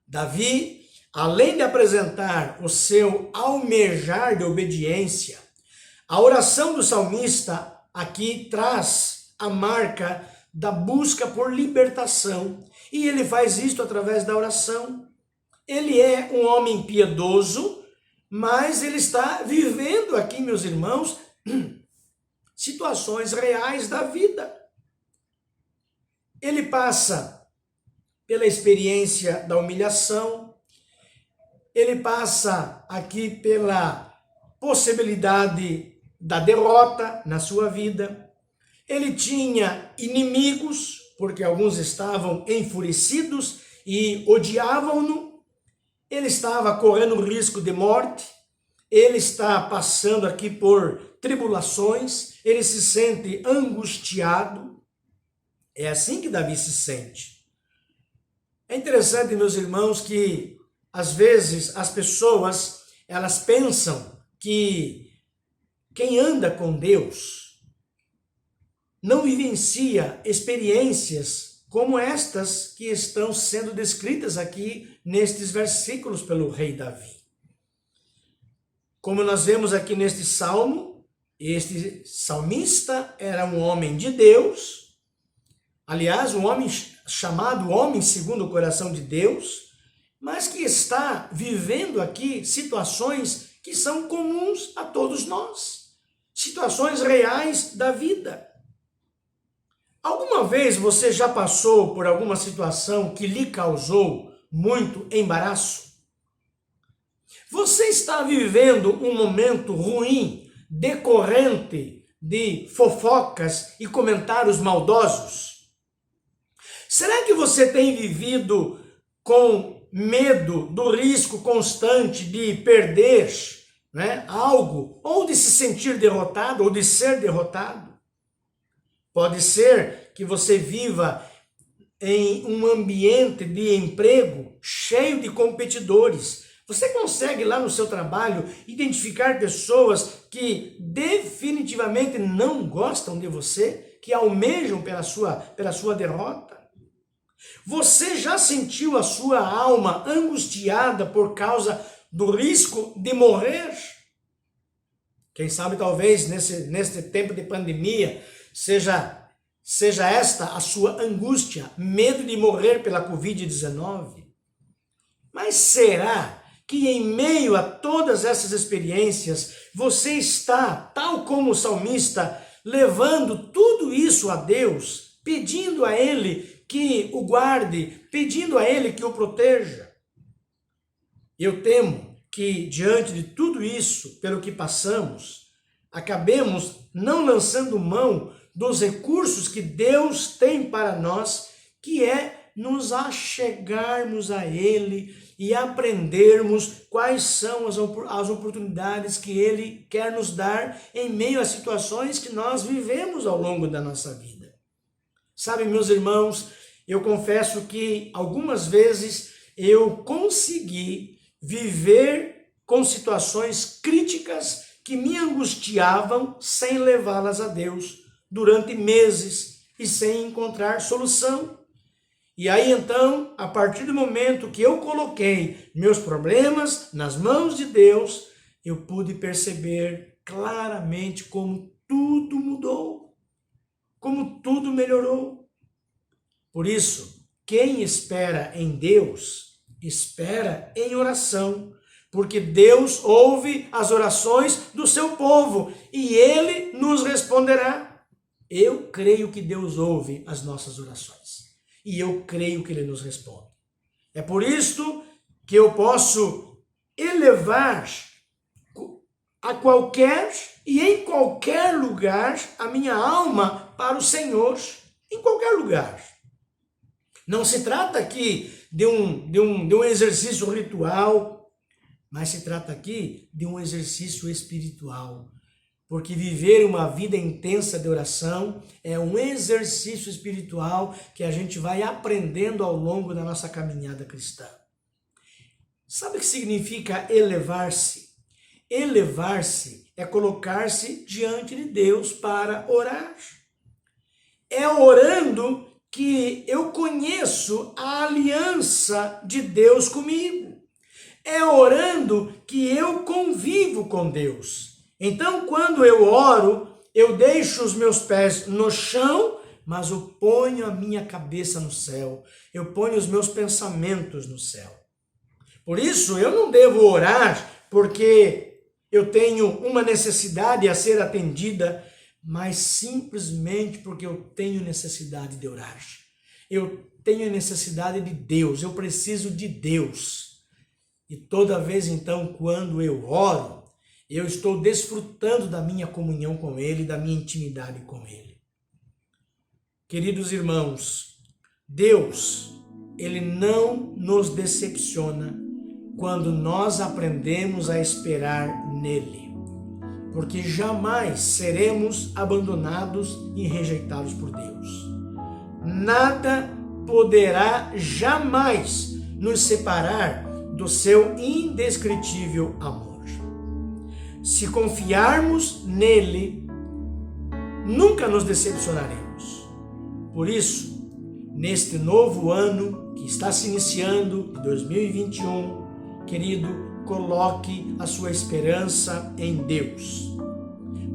Davi, além de apresentar o seu almejar de obediência, a oração do salmista aqui traz a marca da busca por libertação. E ele faz isto através da oração. Ele é um homem piedoso, mas ele está vivendo aqui, meus irmãos, situações reais da vida. Ele passa pela experiência da humilhação, ele passa aqui pela possibilidade da derrota na sua vida. Ele tinha inimigos, porque alguns estavam enfurecidos e odiavam-no. Ele estava correndo risco de morte. Ele está passando aqui por tribulações. Ele se sente angustiado. É assim que Davi se sente. É interessante, meus irmãos, que às vezes as pessoas, elas pensam que quem anda com Deus não vivencia experiências como estas que estão sendo descritas aqui nestes versículos pelo rei Davi. Como nós vemos aqui neste salmo, este salmista era um homem de Deus, aliás, um homem chamado homem segundo o coração de Deus, mas que está vivendo aqui situações que são comuns a todos nós, situações reais da vida. Alguma vez você já passou por alguma situação que lhe causou muito embaraço? Você está vivendo um momento ruim, decorrente de fofocas e comentários maldosos? Será que você tem vivido com medo do risco constante de perder, algo, ou de se sentir derrotado, ou de ser derrotado? Pode ser que você viva em um ambiente de emprego cheio de competidores. Você consegue lá no seu trabalho identificar pessoas que definitivamente não gostam de você, que almejam pela sua derrota? Você já sentiu a sua alma angustiada por causa do risco de morrer? Quem sabe talvez nesse tempo de pandemia seja esta a sua angústia, medo de morrer pela Covid-19. Mas será que em meio a todas essas experiências, você está, tal como o salmista, levando tudo isso a Deus, pedindo a Ele que o guarde, pedindo a Ele que o proteja? Eu temo que diante de tudo isso, pelo que passamos, acabemos não lançando mão dos recursos que Deus tem para nós, que é nos achegarmos a Ele e aprendermos quais são as oportunidades que Ele quer nos dar em meio a situações que nós vivemos ao longo da nossa vida. Sabe, meus irmãos, eu confesso que algumas vezes eu consegui viver com situações críticas que me angustiavam sem levá-las a Deus durante meses e sem encontrar solução. E aí então, a partir do momento que eu coloquei meus problemas nas mãos de Deus, eu pude perceber claramente como tudo mudou, como tudo melhorou. Por isso, quem espera em Deus, espera em oração, porque Deus ouve as orações do seu povo e Ele nos responderá. Eu creio que Deus ouve as nossas orações e eu creio que Ele nos responde. É por isto que eu posso elevar a qualquer e em qualquer lugar a minha alma para o Senhor, em qualquer lugar. Não se trata aqui de um exercício ritual, mas se trata aqui de um exercício espiritual. porque viver uma vida intensa de oração é um exercício espiritual que a gente vai aprendendo ao longo da nossa caminhada cristã. Sabe o que significa elevar-se? Elevar-se é colocar-se diante de Deus para orar. É orando que eu conheço a aliança de Deus comigo. É orando que eu convivo com Deus. Então, quando eu oro, eu deixo os meus pés no chão, mas eu ponho a minha cabeça no céu. Eu ponho os meus pensamentos no céu. Por isso, eu não devo orar porque eu tenho uma necessidade a ser atendida, mas simplesmente porque eu tenho necessidade de orar. Eu tenho necessidade de Deus, eu preciso de Deus. E toda vez então, quando eu oro, eu estou desfrutando da minha comunhão com Ele, da minha intimidade com Ele. Queridos irmãos, Deus, Ele não nos decepciona quando nós aprendemos a esperar nele, porque jamais seremos abandonados e rejeitados por Deus. Nada poderá jamais nos separar do seu indescritível amor. Se confiarmos nele, nunca nos decepcionaremos. Por isso, neste novo ano que está se iniciando, de 2021, querido, coloque a sua esperança em Deus,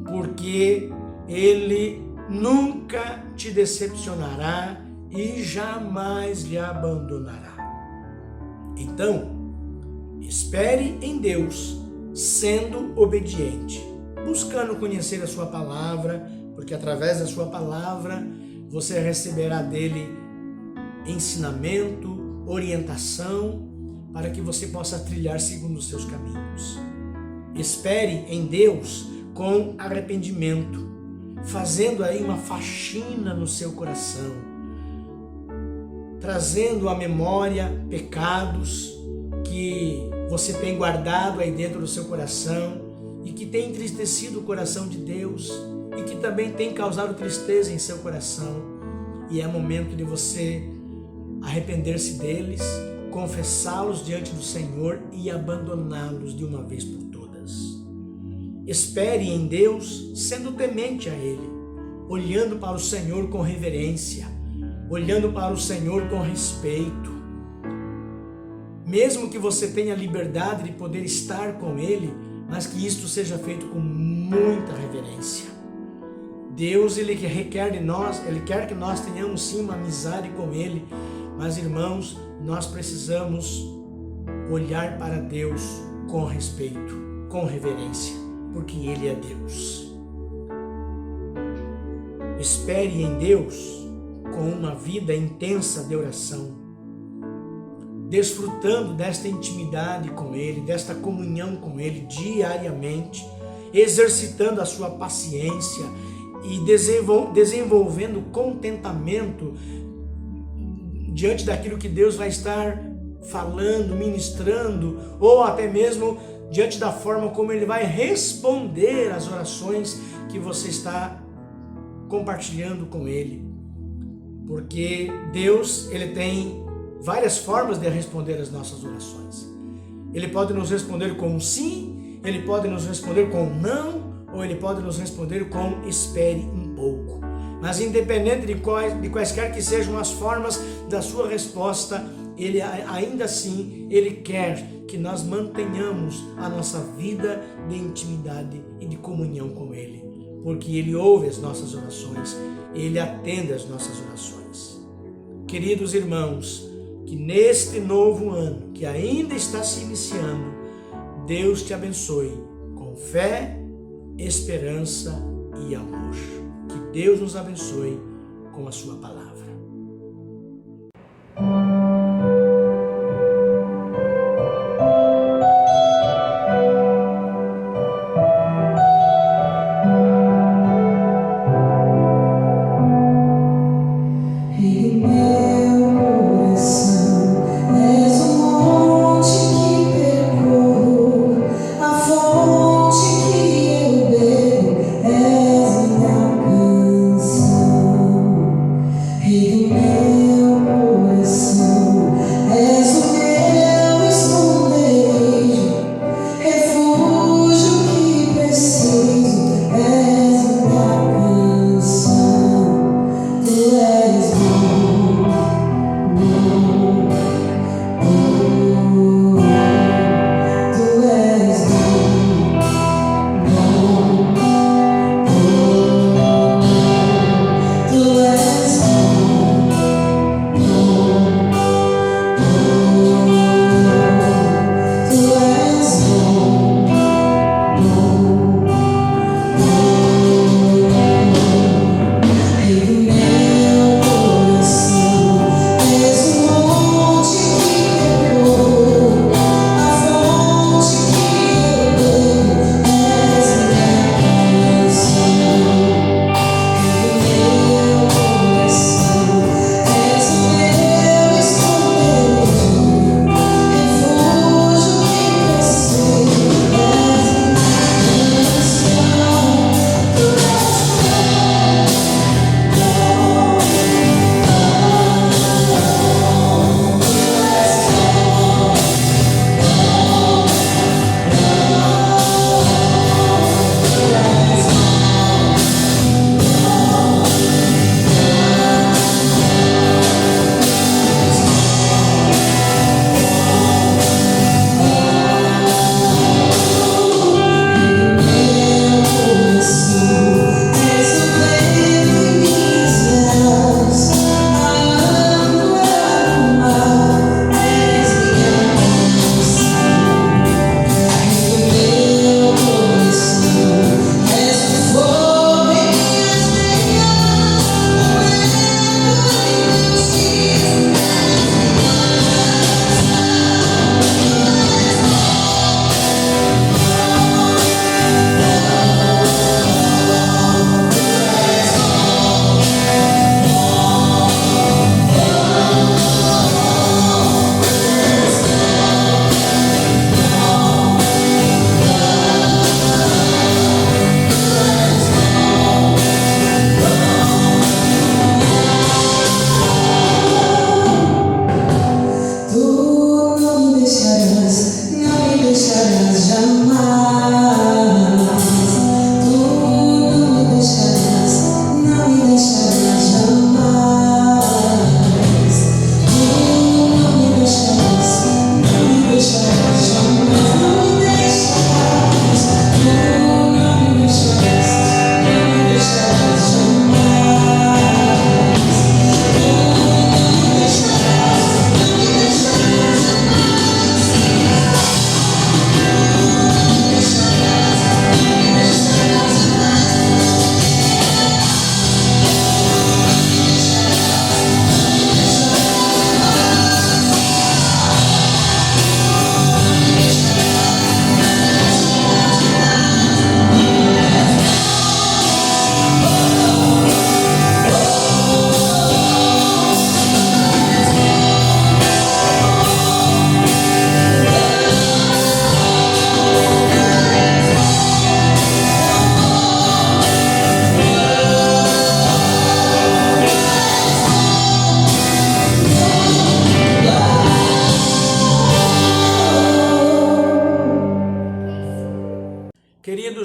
porque Ele nunca te decepcionará e jamais lhe abandonará. Então, espere em Deus, sendo obediente, buscando conhecer a sua palavra, porque através da sua palavra você receberá dele ensinamento, orientação, para que você possa trilhar segundo os seus caminhos. Espere em Deus com arrependimento, fazendo aí uma faxina no seu coração, trazendo à memória pecados que você tem guardado aí dentro do seu coração e que tem entristecido o coração de Deus e que também tem causado tristeza em seu coração. E é momento de você arrepender-se deles, confessá-los diante do Senhor e abandoná-los de uma vez por todas. Espere em Deus, sendo temente a Ele, olhando para o Senhor com reverência, olhando para o Senhor com respeito. Mesmo que você tenha liberdade de poder estar com Ele, mas que isto seja feito com muita reverência. Deus, Ele requer de nós, Ele quer que nós tenhamos sim uma amizade com Ele, mas irmãos, nós precisamos olhar para Deus com respeito, com reverência, porque Ele é Deus. Espere em Deus com uma vida intensa de oração, desfrutando desta intimidade com Ele, desta comunhão com Ele diariamente, exercitando a sua paciência e desenvolvendo contentamento diante daquilo que Deus vai estar falando, ministrando, ou até mesmo diante da forma como Ele vai responder às orações que você está compartilhando com Ele. Porque Deus, Ele tem várias formas de responder às nossas orações. Ele pode nos responder com um sim, Ele pode nos responder com um não, ou Ele pode nos responder com espere um pouco. Mas independente de quaisquer que sejam as formas da sua resposta, Ele ainda assim, Ele quer que nós mantenhamos a nossa vida de intimidade e de comunhão com Ele, porque Ele ouve as nossas orações, Ele atende as nossas orações. Queridos irmãos, que neste novo ano, que ainda está se iniciando, Deus te abençoe com fé, esperança e amor. Que Deus nos abençoe com a sua palavra. A fonte que eu bebo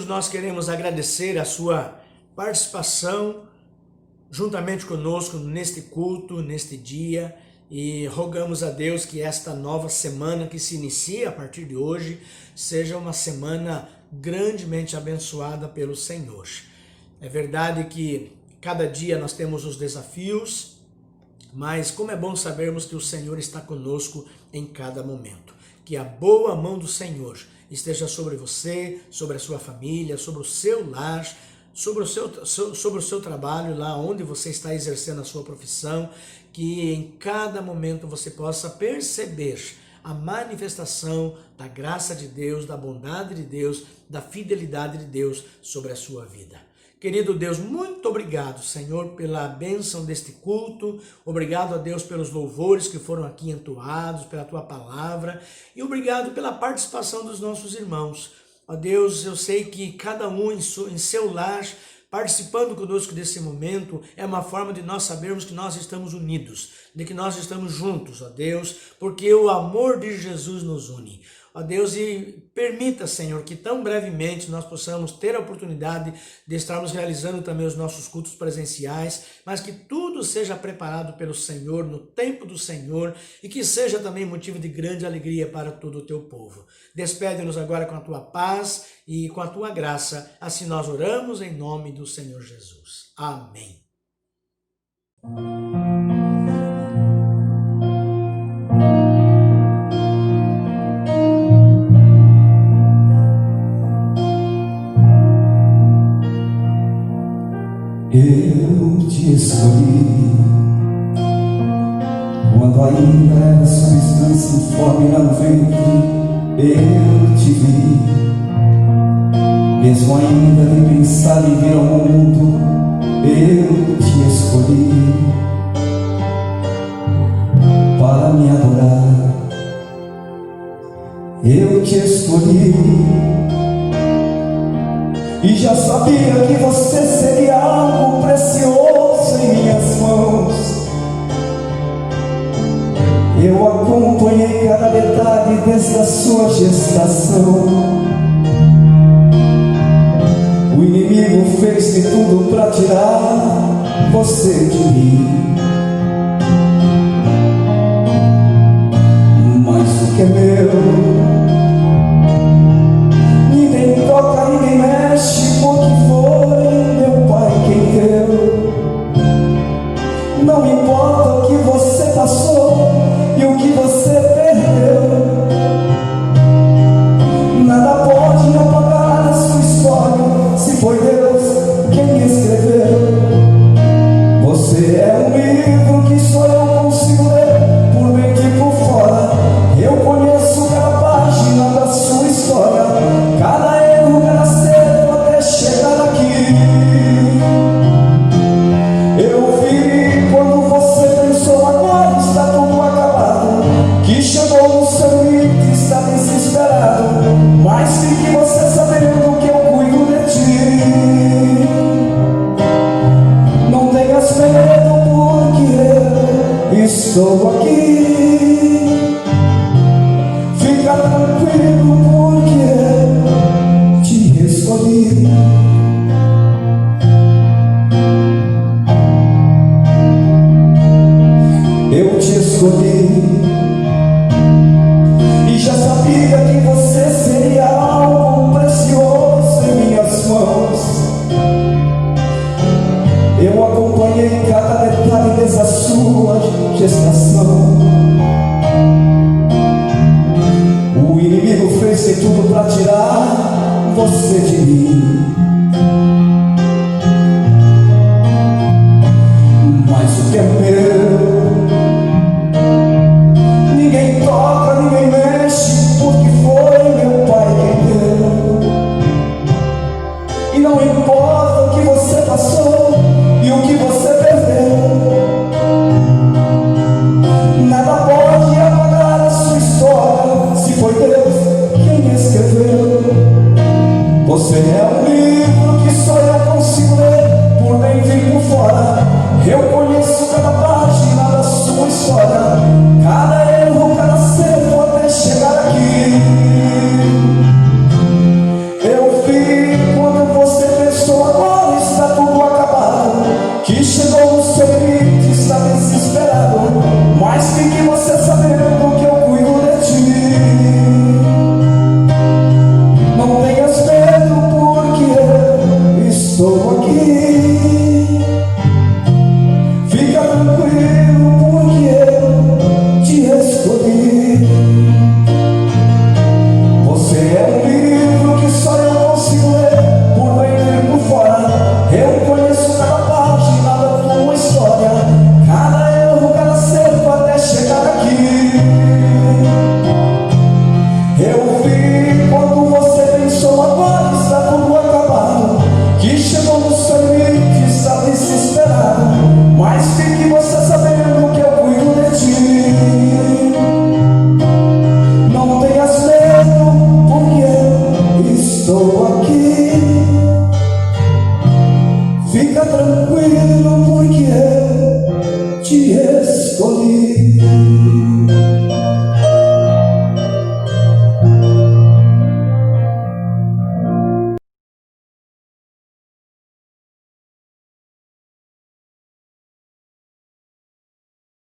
queridos, nós queremos agradecer a sua participação juntamente conosco neste culto, neste dia, e rogamos a Deus que esta nova semana que se inicia a partir de hoje seja uma semana grandemente abençoada pelo Senhor. É verdade que cada dia nós temos os desafios, mas como é bom sabermos que o Senhor está conosco em cada momento. Que a boa mão do Senhor esteja sobre você, sobre a sua família, sobre o seu lar, sobre o seu trabalho, lá onde você está exercendo a sua profissão, que em cada momento você possa perceber a manifestação da graça de Deus, da bondade de Deus, da fidelidade de Deus sobre a sua vida. Querido Deus, muito obrigado, Senhor, pela bênção deste culto. Obrigado a Deus pelos louvores que foram aqui entoados, pela Tua palavra. E obrigado pela participação dos nossos irmãos. Ó Deus, eu sei que cada um em seu lar, participando conosco desse momento, é uma forma de nós sabermos que nós estamos unidos, de que nós estamos juntos, ó Deus, porque o amor de Jesus nos une. Ó Deus, e permita, Senhor, que tão brevemente nós possamos ter a oportunidade de estarmos realizando também os nossos cultos presenciais, mas que tudo seja preparado pelo Senhor, no tempo do Senhor, e que seja também motivo de grande alegria para todo o Teu povo. Despede-nos agora com a Tua paz e com a Tua graça, assim nós oramos em nome do Senhor Jesus. Amém. Eu te escolhi quando ainda era substância informe lá no ventre. Eu te vi, mesmo ainda de pensar em vir ao mundo. Eu te escolhi para me adorar. Eu te escolhi e já sabia que você seria algo precioso em minhas mãos. Eu acompanhei cada detalhe desde a sua gestação. O inimigo fez de tudo para tirar você de mim, mas o que é meu ninguém toca, ninguém mexe, porque foi meu Pai quem deu. Não importa o que você passou e o que você perdeu, nada pode apagar a sua história, se foi Deus quem escreveu. Você é um livro que só eu consigo ler, por dentro e por fora. Eu conheço cada página da sua história, cada erro, cada acerto até chegar aqui. Eu vi quando você pensou agora está tudo acabado, que chegou no seu limite, está desesperado, mas fique você sabendo que eu cuido de ti. Não tenhas medo, porque eu estou aqui. Fica tranquilo, porque te escolhi. Eu te escolhi e já sabia que você seria algo precioso em minhas mãos. Eu acompanhei cada detalhe desde a sua gestação. O inimigo fez de tudo para tirar você de mim, mas o que é meu ninguém toca, ninguém mexe, porque foi meu Pai quem deu. E não importa o que você passou e o que você perdeu, nada pode apagar a sua história, se foi Deus quem escreveu. Você é um livro que só eu consigo ler, por dentro e por fora. Eu conheço cada Fica tranquilo porque eu te escolhi. Você é um livro que só eu consigo ler, por dentro e por fora. Eu conheço cada página da tua história, cada erro, cada cerco até chegar aqui. Eu vi quando você pensou agora está tudo acabado, que chegou nos seus limites, está desesperado. Mas fique você sabendo que eu cuido de ti. Não tenhas medo, porque eu estou aqui. Fica tranquilo, porque eu te